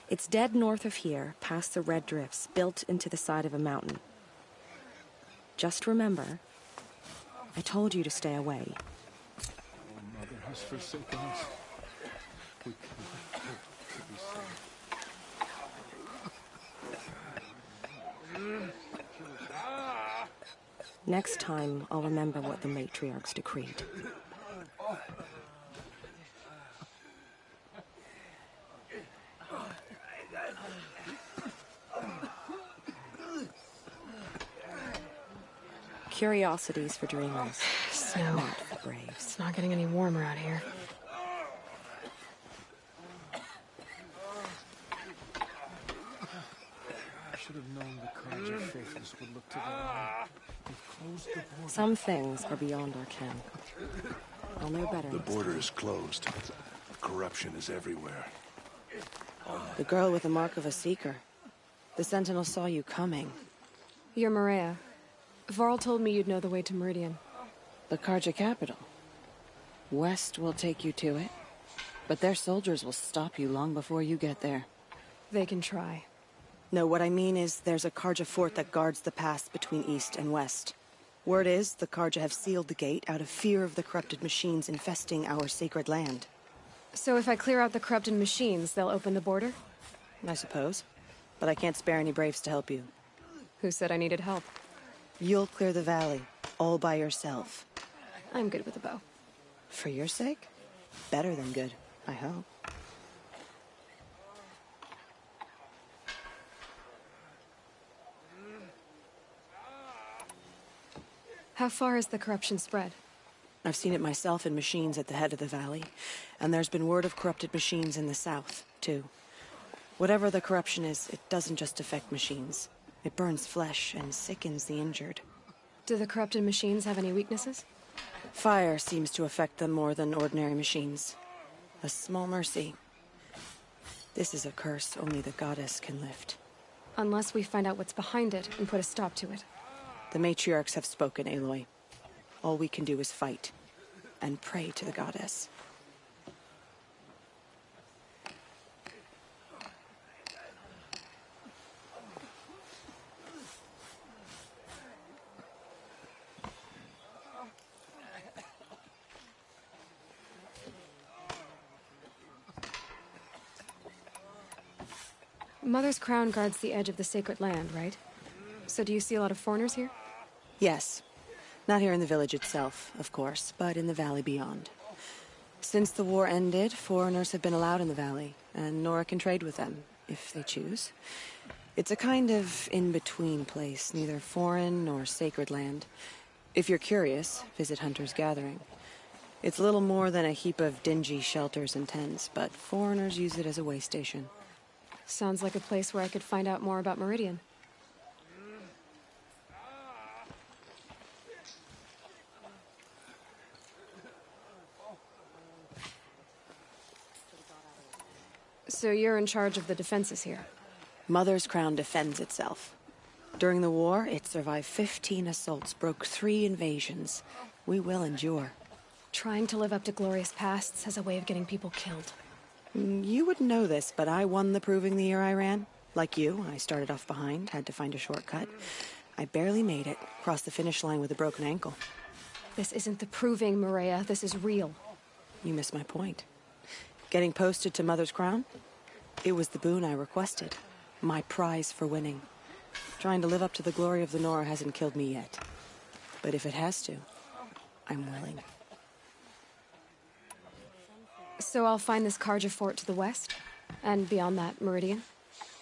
It's dead north of here, past the red drifts, built into the side of a mountain. Just remember, I told you to stay away. Our mother has forsaken us. We cannot be safe. Next time, I'll remember what the matriarchs decreed. Curiosities for dreamers, Snow. not for braves. It's not getting any warmer out here. I should have known the Carja faithless would look to the light. They've closed the border. Some things are beyond our ken. I'll know better. The border is closed. Corruption is everywhere. The girl with the mark of a seeker. The Sentinel saw you coming. You're Maria. Varl told me you'd know the way to Meridian. The Carja capital. West will take you to it, but their soldiers will stop you long before you get there. They can try. No, what I mean is there's a Carja fort that guards the pass between east and west. Word is, the Karja have sealed the gate out of fear of the corrupted machines infesting our sacred land. So if I clear out the corrupted machines, they'll open the border? I suppose. But I can't spare any braves to help you. Who said I needed help? You'll clear the valley, all by yourself. I'm good with a bow. For your sake? Better than good, I hope. How far has the corruption spread? I've seen it myself in machines at the head of the valley, and there's been word of corrupted machines in the south, too. Whatever the corruption is, it doesn't just affect machines. It burns flesh and sickens the injured. Do the corrupted machines have any weaknesses? Fire seems to affect them more than ordinary machines. A small mercy. This is a curse only the goddess can lift. Unless we find out what's behind it and put a stop to it. The matriarchs have spoken, Aloy. All we can do is fight, and pray to the goddess. Mother's crown guards the edge of the sacred land, right? So do you see a lot of foreigners here? Yes. Not here in the village itself, of course, but in the valley beyond. Since the war ended, foreigners have been allowed in the valley, and Nora can trade with them, if they choose. It's a kind of in-between place, neither foreign nor sacred land. If you're curious, visit Hunter's Gathering. It's little more than a heap of dingy shelters and tents, but foreigners use it as a way station. Sounds like a place where I could find out more about Meridian. So you're in charge of the defenses here? Mother's crown defends itself. During the war, it survived 15 assaults, broke 3 invasions. We will endure. Trying to live up to glorious pasts has a way of getting people killed. You wouldn't know this, but I won the proving the year I ran. Like you, I started off behind, had to find a shortcut. I barely made it, crossed the finish line with a broken ankle. This isn't the proving, Maria. This is real. You missed my point. Getting posted to Mother's crown? It was the boon I requested. My prize for winning. Trying to live up to the glory of the Nora hasn't killed me yet. But if it has to, I'm willing. So I'll find this Karja fort to the west? And beyond that, Meridian?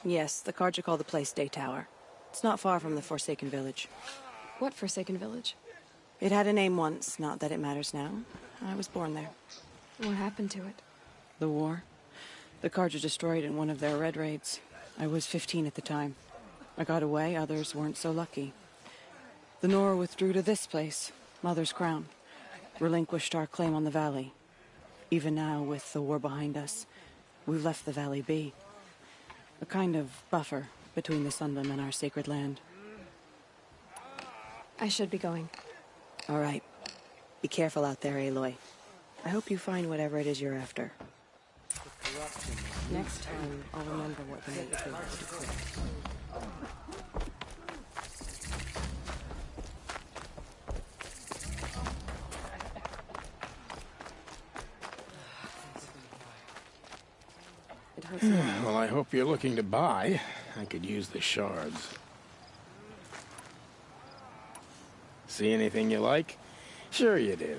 Yes, the Karja call the place Day Tower. It's not far from the Forsaken Village. What Forsaken Village? It had a name once, not that it matters now. I was born there. What happened to it? The war. The Karja destroyed in one of their red raids. I was 15 at the time. I got away, others weren't so lucky. The Nora withdrew to this place, Mother's Crown. Relinquished our claim on the valley. Even now, with the war behind us, we've left the valley be. A kind of buffer between the Sundim and our sacred land. I should be going. All right. Be careful out there, Aloy. I hope you find whatever it is you're after. Next time, I'll remember what the matriarchs declared. Well, I hope you're looking to buy. I could use the shards. See anything you like? Sure you do.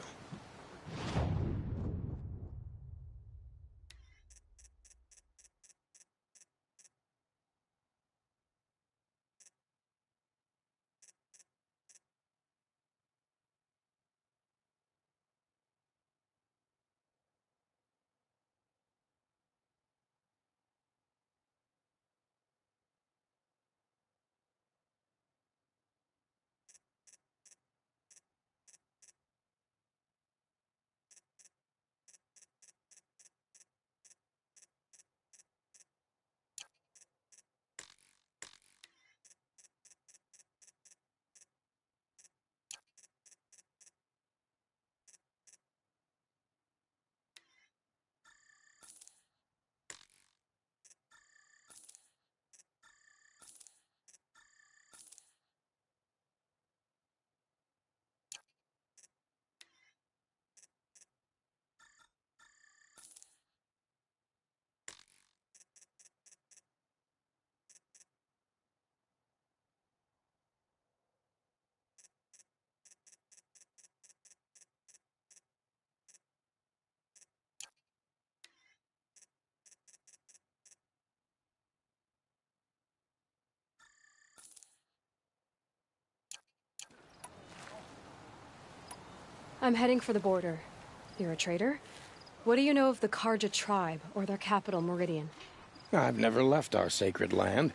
I'm heading for the border. You're a trader? What do you know of the Karja tribe, or their capital, Meridian? I've never left our sacred land,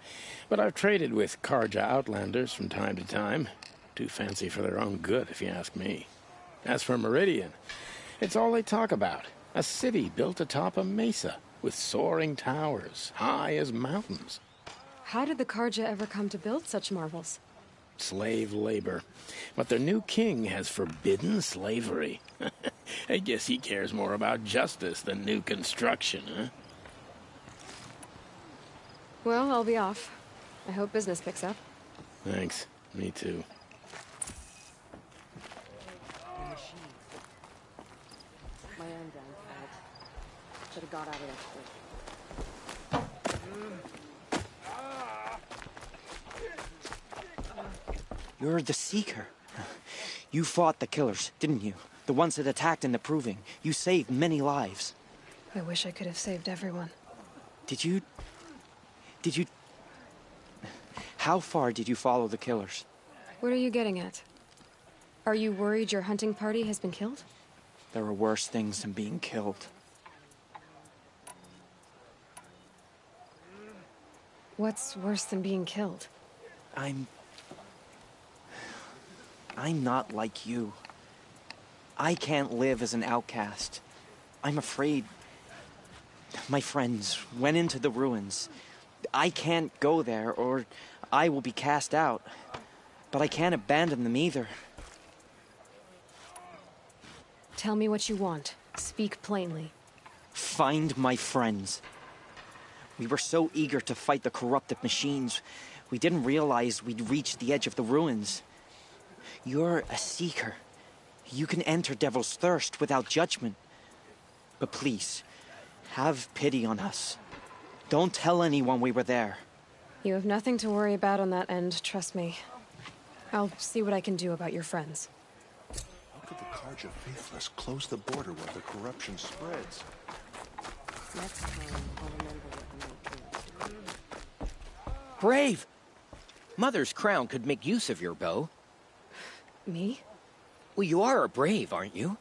but I've traded with Karja outlanders from time to time. Too fancy for their own good, if you ask me. As for Meridian, it's all they talk about. A city built atop a mesa, with soaring towers, high as mountains. How did the Karja ever come to build such marvels? Slave labor. But their new king has forbidden slavery. I guess he cares more about justice than new construction, huh? Well, I'll be off. I hope business picks up. Thanks. Me too. My arm down, Fred. Should have got out of there quick. You're the Seeker. You fought the killers, didn't you? The ones that attacked in the Proving. You saved many lives. I wish I could have saved everyone. Did you... How far did you follow the killers? What are you getting at? Are you worried your hunting party has been killed? There are worse things than being killed. What's worse than being killed? I'm not like you. I can't live as an outcast. I'm afraid my friends went into the ruins. I can't go there, or I will be cast out. But I can't abandon them either. Tell me what you want. Speak plainly. Find my friends. We were so eager to fight the corrupted machines, we didn't realize we'd reached the edge of the ruins. You're a Seeker. You can enter Devil's Thirst without judgment. But please, have pity on us. Don't tell anyone we were there. You have nothing to worry about on that end, trust me. I'll see what I can do about your friends. How could the Karja faithless close the border where the corruption spreads? Next time, I'll remember what the note is. Brave! Mother's crown could make use of your bow. Me? Well, you are a brave, aren't you?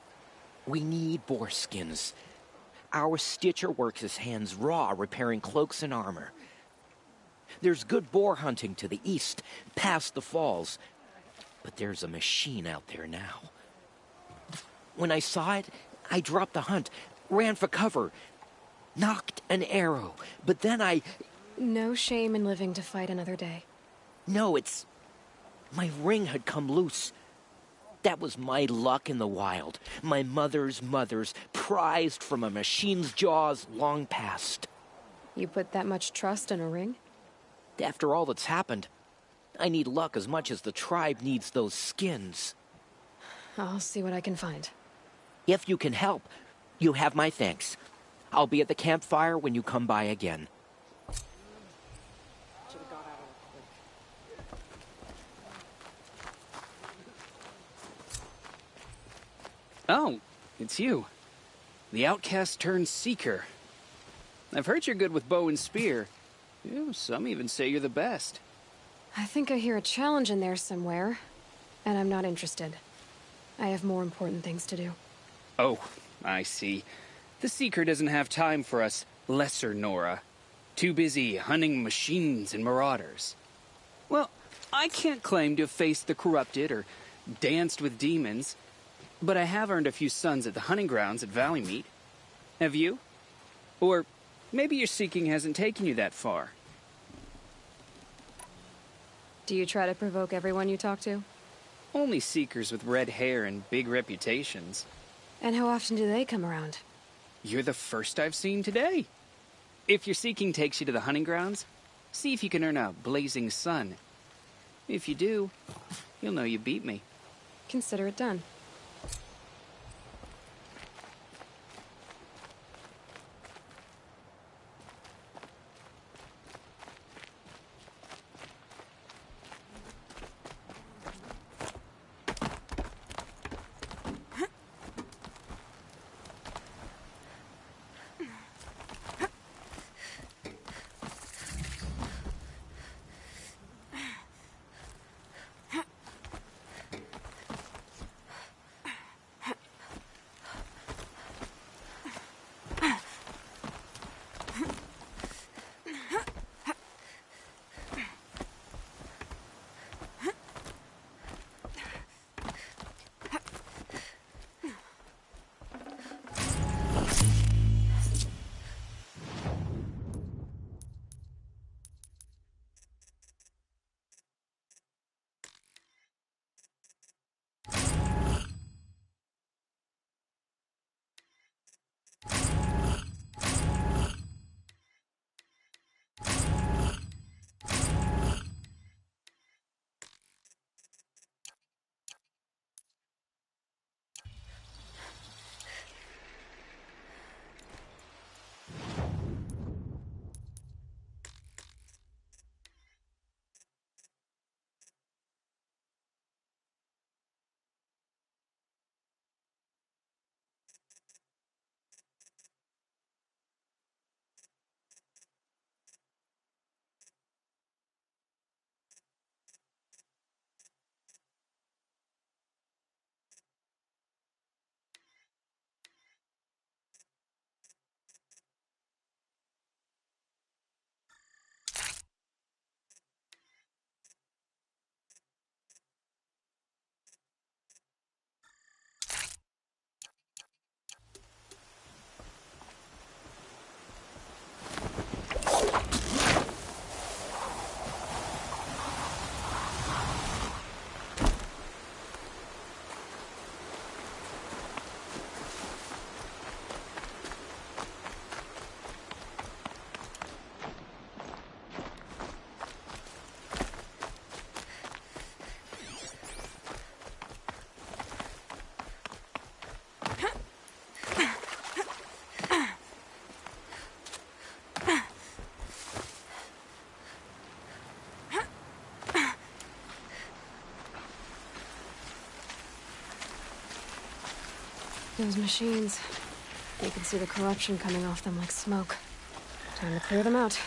We need boar skins. Our stitcher works his hands raw repairing cloaks and armor. There's good boar hunting to the east, past the falls. But there's a machine out there now. When I saw it, I dropped the hunt, ran for cover, knocked an arrow, but then I... No shame in living to fight another day. No, it's... My ring had come loose. That was my luck in the wild. My mother's prized from a machine's jaws long past. You put that much trust in a ring? After all that's happened, I need luck as much as the tribe needs those skins. I'll see what I can find. If you can help, you have my thanks. I'll be at the campfire when you come by again. Oh, it's you. The outcast turned seeker. I've heard you're good with bow and spear. Some even say you're the best. I think I hear a challenge in there somewhere, and I'm not interested. I have more important things to do. Oh, I see. The Seeker doesn't have time for us lesser Nora. Too busy hunting machines and marauders. Well, I can't claim to have faced the corrupted or danced with demons, but I have earned a few sons at the hunting grounds at Valley Meet. Have you? Or maybe your seeking hasn't taken you that far. Do you try to provoke everyone you talk to? Only seekers with red hair and big reputations. And how often do they come around? You're the first I've seen today. If your seeking takes you to the hunting grounds, see if you can earn a blazing sun. If you do, you'll know you beat me. Consider it done. Those machines. You can see the corruption coming off them like smoke. Time to clear them out.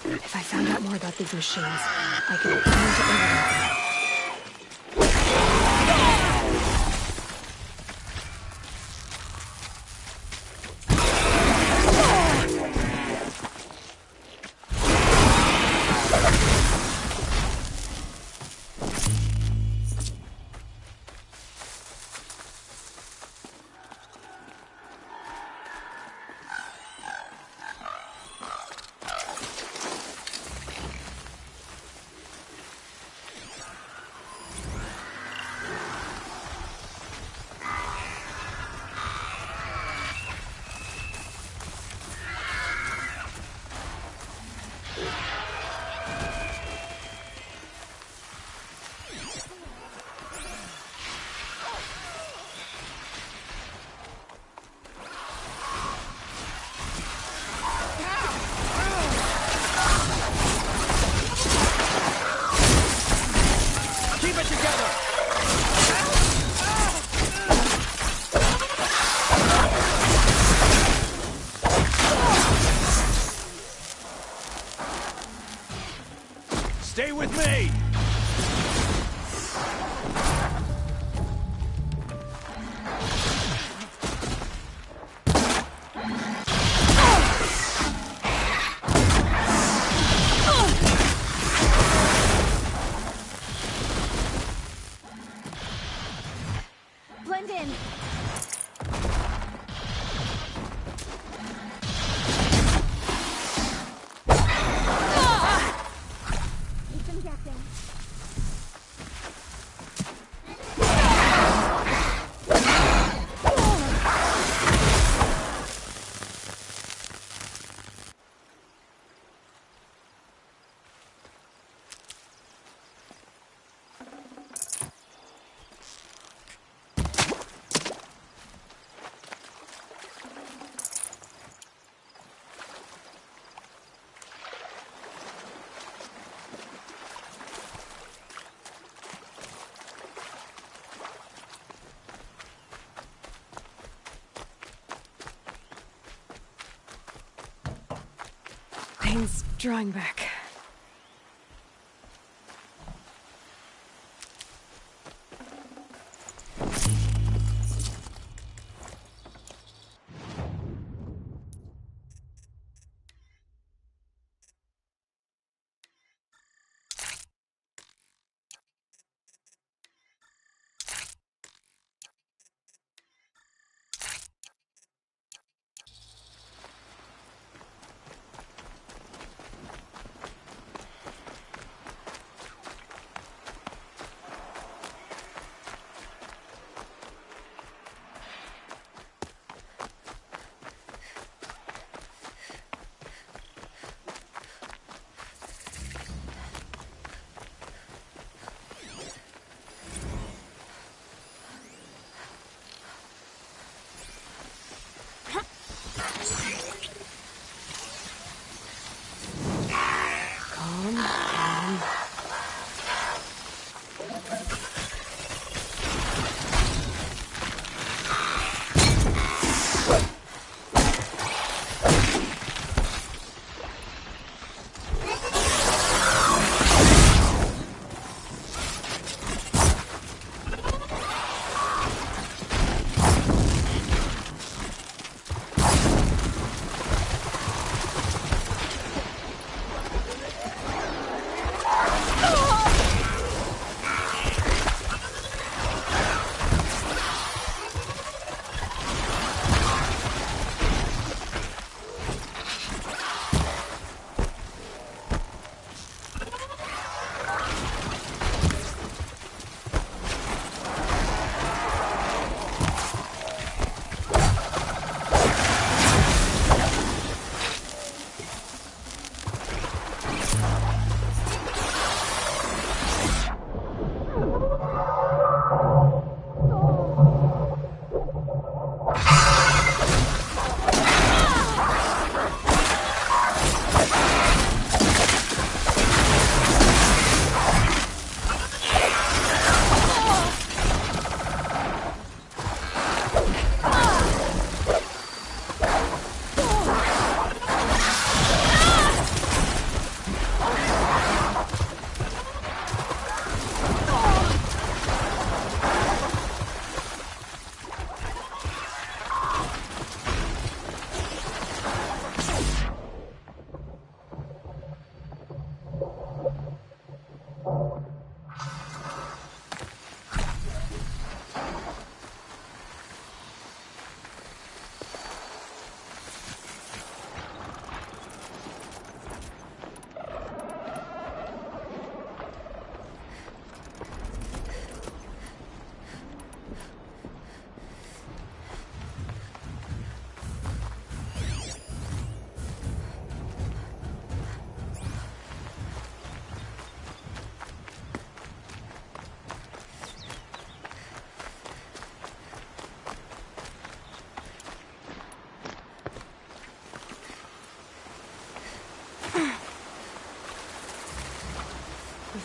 If I found out more about these machines, I could get into overlap. Stay with me! Blend in. Pain's drawing back.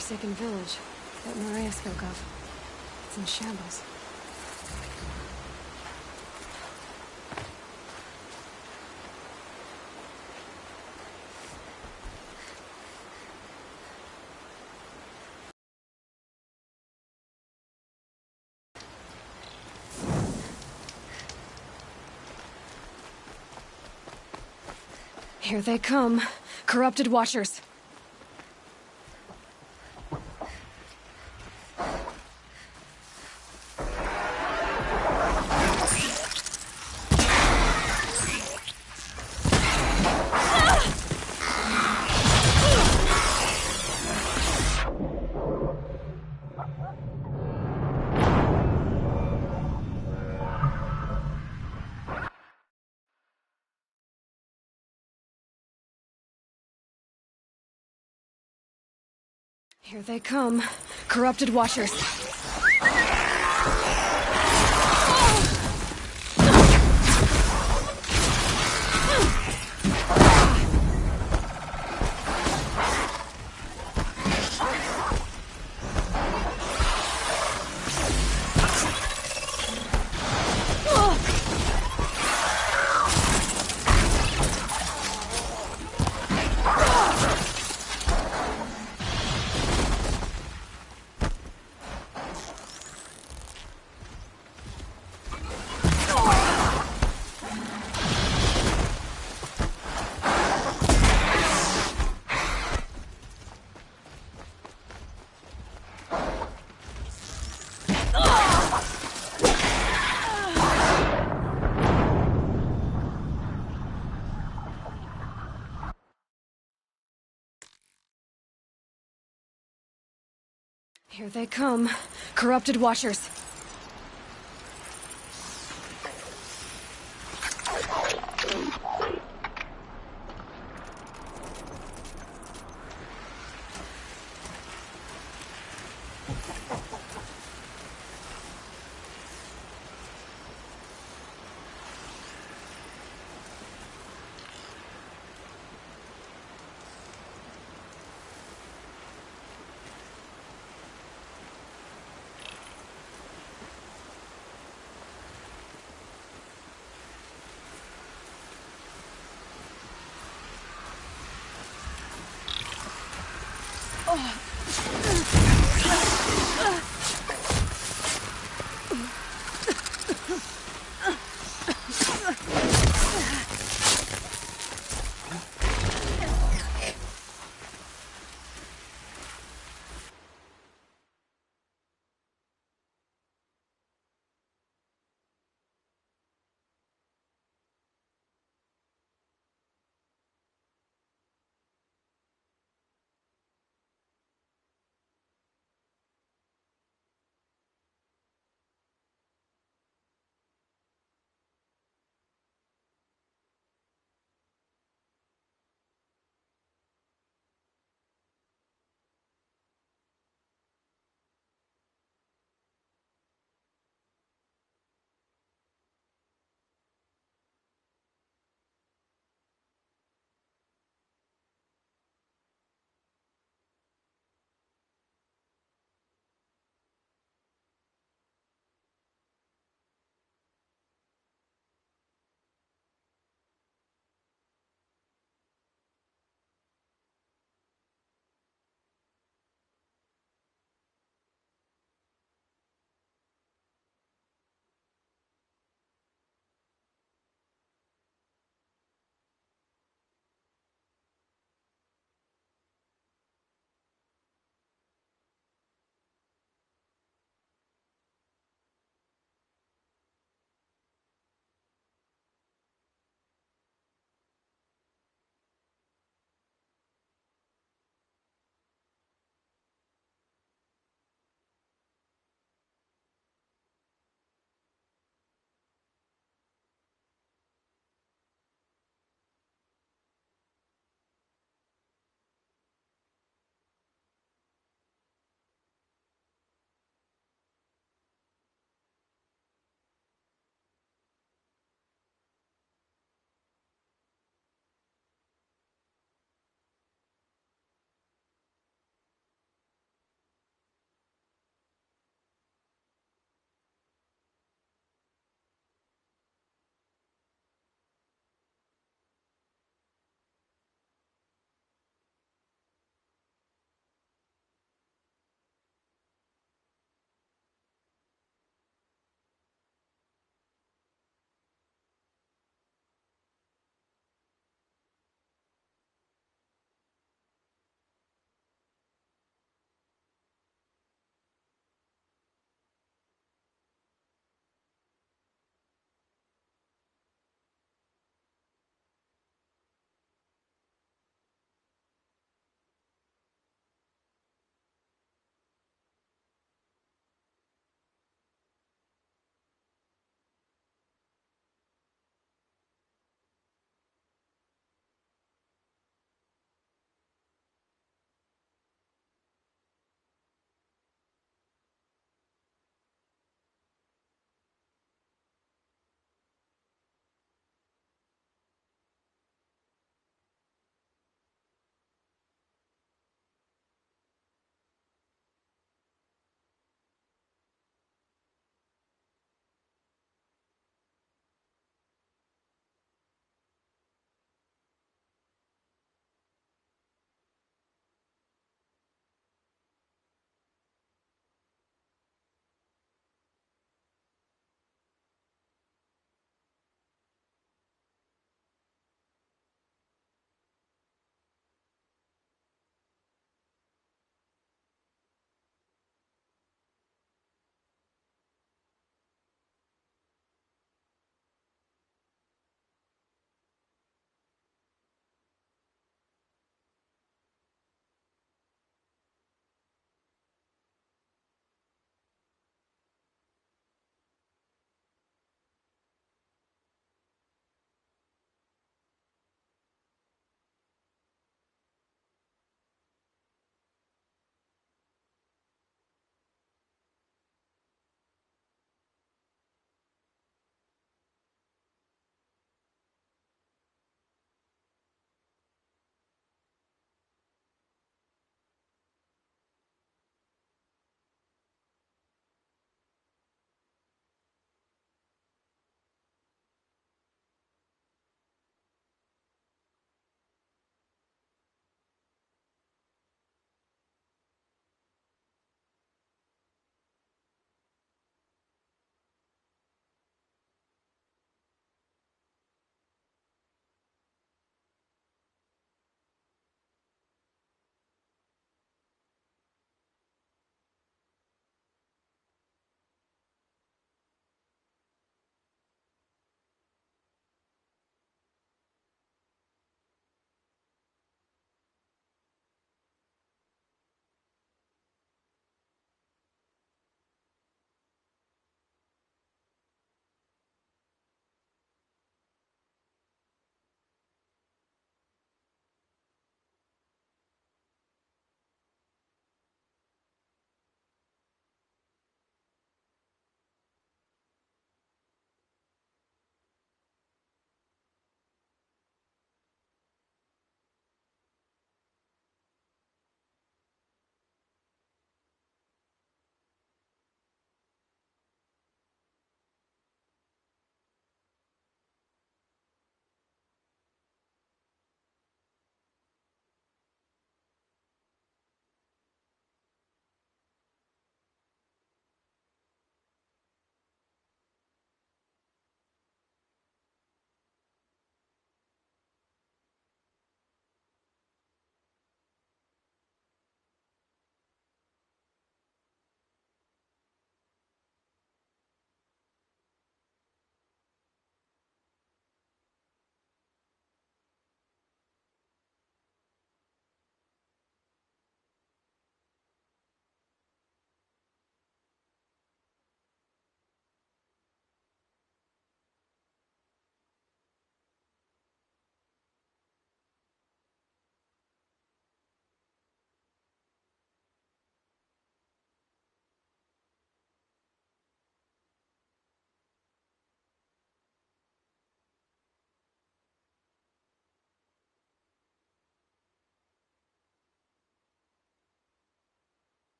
forsaken village that Maria spoke of. It's in shambles. Here they come. Corrupted Watchers. Here they come. Corrupted Watchers. Here they come. Corrupted Watchers.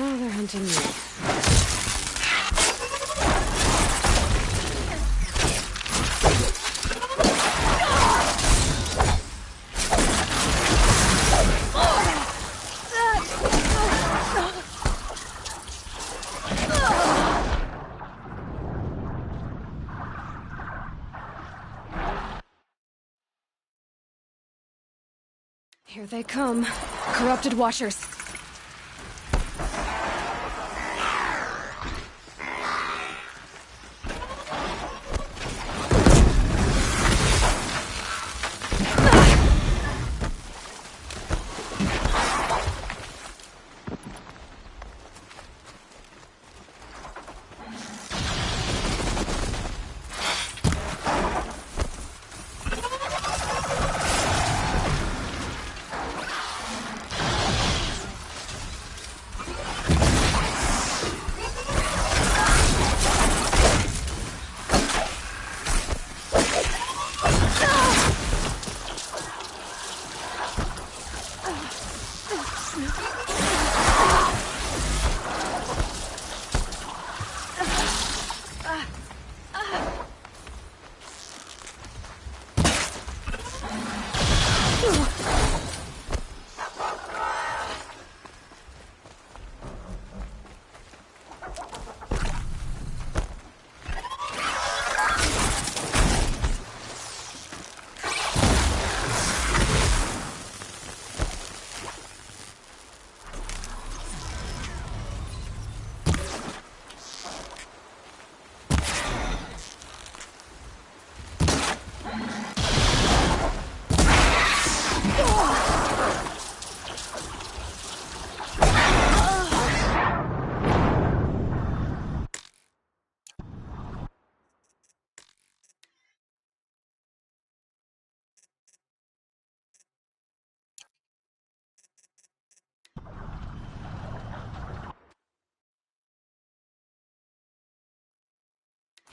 Now they're hunting me. Here they come. Corrupted Watchers.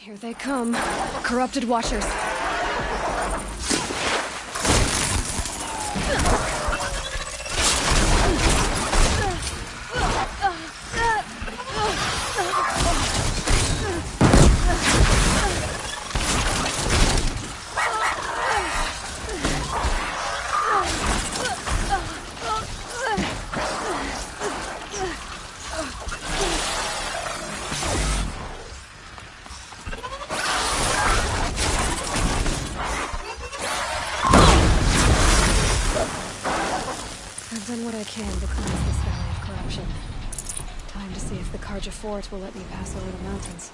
Here they come. Corrupted Watchers. I've done what I can to cleanse this valley of corruption. Time to see if the Karja Fort will let me pass over the mountains.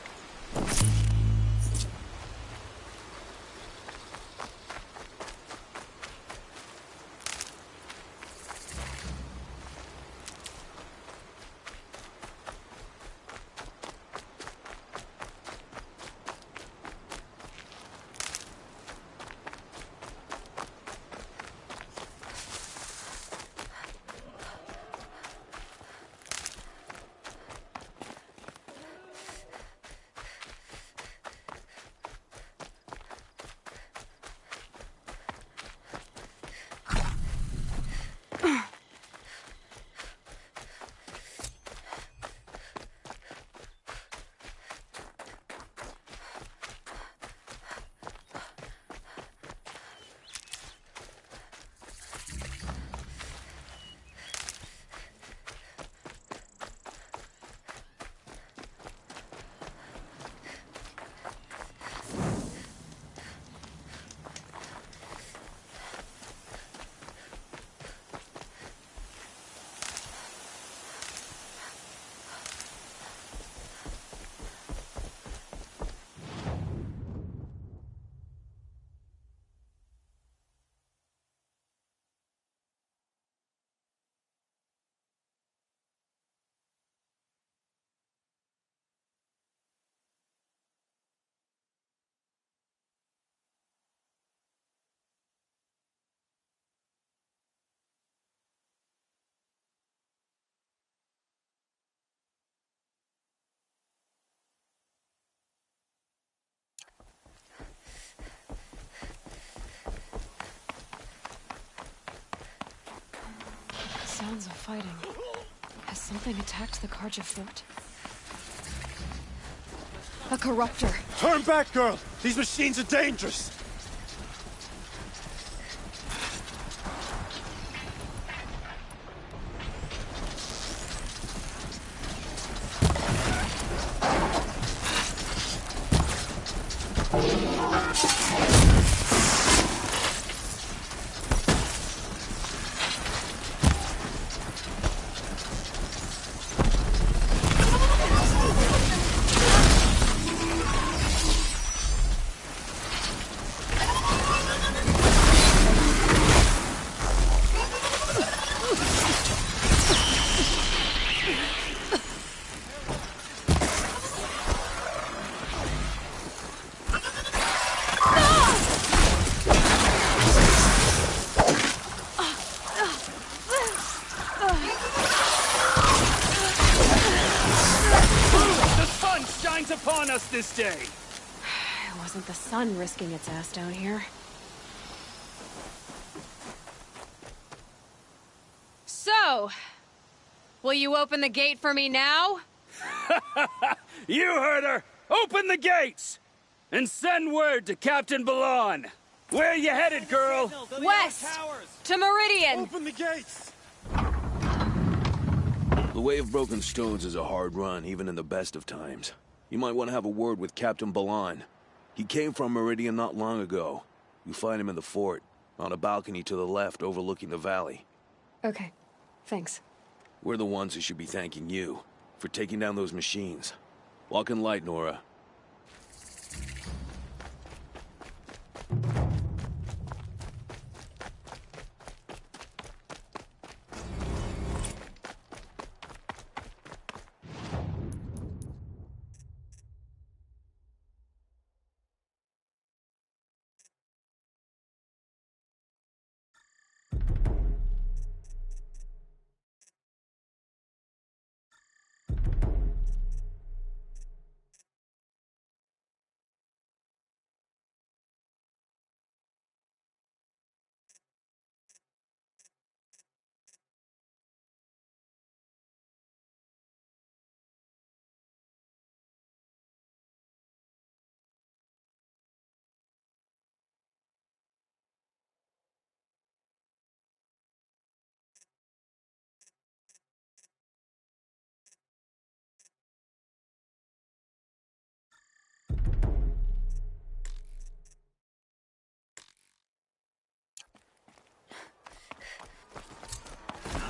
Sounds of fighting. As Something attacked the Karja fort. A corruptor. Turn back, girl! These machines are dangerous! Upon us this day. It wasn't the sun risking its ass down here. So, will you open the gate for me now? You heard her! Open the gates! And send word to Captain Balon. Where you headed, girl? West! To Meridian! Open the gates! The Way of Broken Stones is a hard run, even in the best of times. You might want to have a word with Captain Balon. He came from Meridian not long ago. You find him in the fort, on a balcony to the left overlooking the valley. Okay, thanks. We're the ones who should be thanking you for taking down those machines. Walk in light, Nora.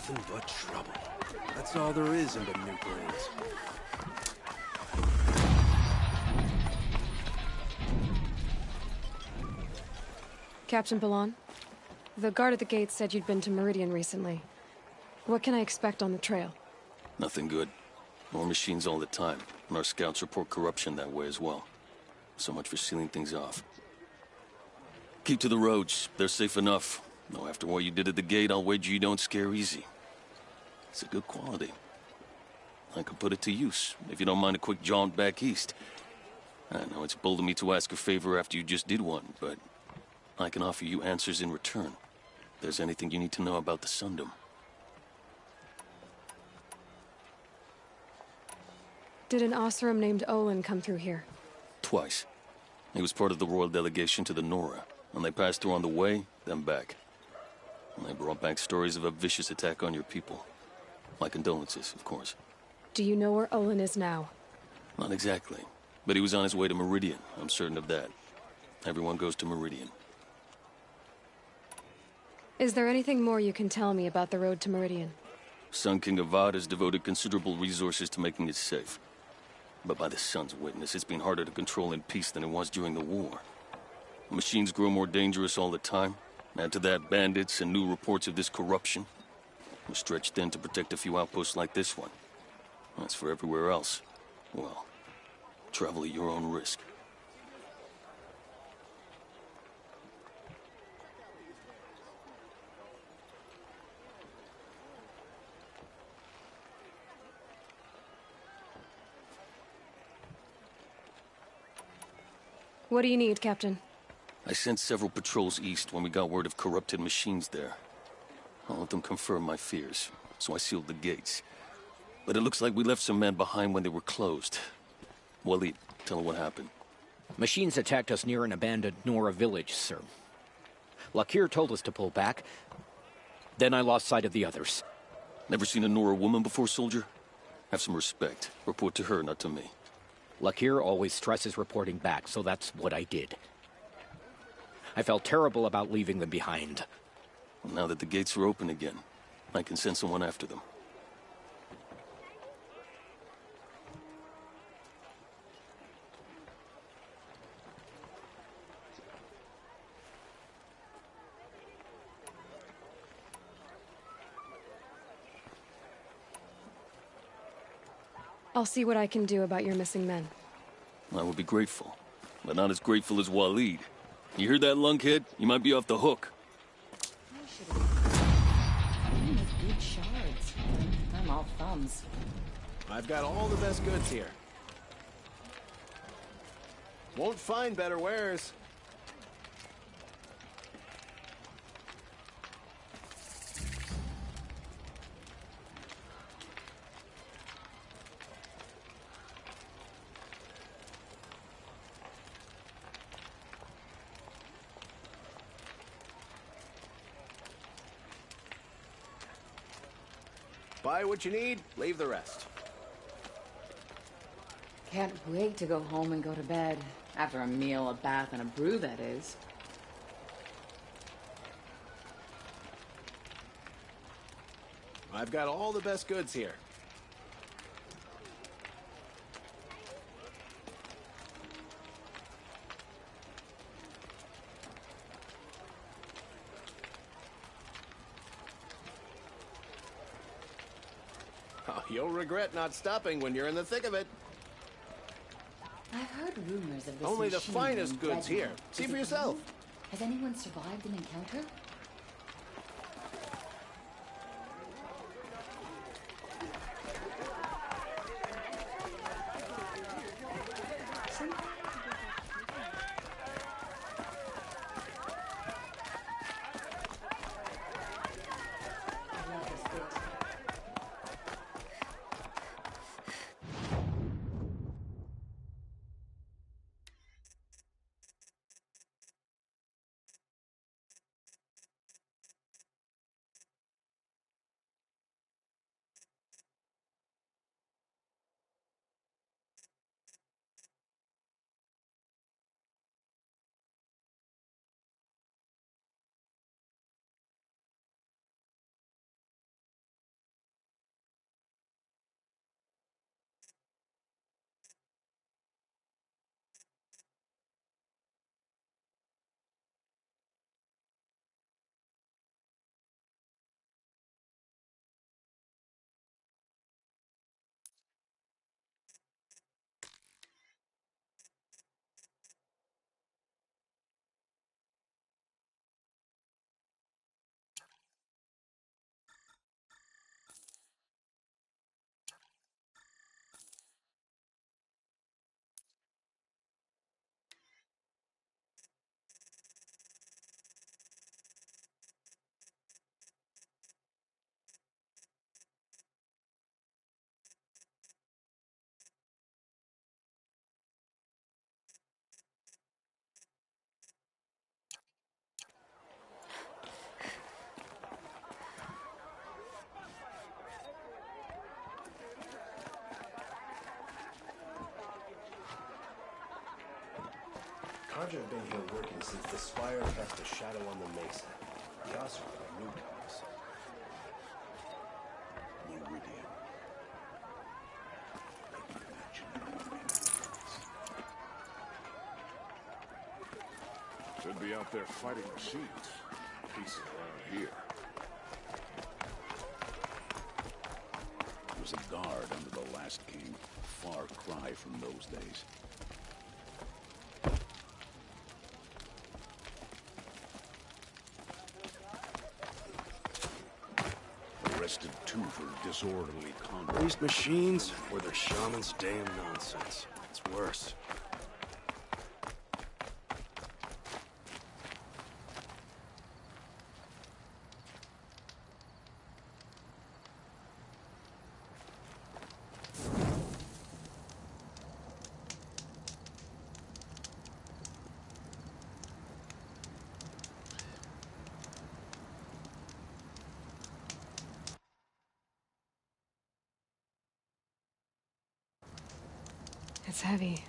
Nothing but trouble. That's all there is in the New Blades. Captain Balon, the guard at the gate said you'd been to Meridian recently. What can I expect on the trail? Nothing good. More machines all the time, and our scouts report corruption that way as well. So much for sealing things off. Keep to the roads. They're safe enough. Though after what you did at the gate, I'll wager you don't scare easy. It's a good quality. I could put it to use, if you don't mind a quick jaunt back east. I know it's bold of me to ask a favor after you just did one, but I can offer you answers in return. If there's anything you need to know about the Sundom. Did an Oseram named Olin come through here? Twice. He was part of the royal delegation to the Nora, and they passed through on the way, then back. And they brought back stories of a vicious attack on your people. My condolences, of course. Do you know where Olin is now? Not exactly, but he was on his way to Meridian, I'm certain of that. Everyone goes to Meridian. Is there anything more you can tell me about the road to Meridian? Sun King Avad has devoted considerable resources to making it safe. But by the Sun's witness, it's been harder to control in peace than it was during the war. Machines grow more dangerous all the time. Add to that bandits and new reports of this corruption. We're stretched thin to protect a few outposts like this one. As for everywhere else, well, travel at your own risk. What do you need, Captain? I sent several patrols east when we got word of corrupted machines there. All of them confirmed my fears, so I sealed the gates. But it looks like we left some men behind when they were closed. Waleed, tell them what happened. Machines attacked us near an abandoned Nora village, sir. Lakir told us to pull back. Then I lost sight of the others. Never seen a Nora woman before, soldier? Have some respect. Report to her, not to me. Lakir always stresses reporting back, so that's what I did. I felt terrible about leaving them behind. Well, now that the gates are open again, I can send someone after them. I'll see what I can do about your missing men. I would be grateful, but not as grateful as Waleed. You hear that, lunkhead? You might be off the hook. Good shards. I'm all thumbs. I've got all the best goods here. Won't find better wares. Buy what you need, leave the rest. Can't wait to go home and go to bed. After a meal, a bath, and a brew, that is. I've got all the best goods here. Oh, you'll regret not stopping when you're in the thick of it. I've heard rumors of this Only the machine finest named goods here. Dreadnought. See Is for it yourself. real? Has anyone survived an encounter? Carja have been here working since the spire cast a shadow on the mesa. The Oscar are newcomers. Meridian. Should be out there fighting machines. Peace around here. There was a guard under the last king. Far cry from those days. Arrested too for disorderly conduct. These machines, or their shamans' damn nonsense. It's worse. It's heavy.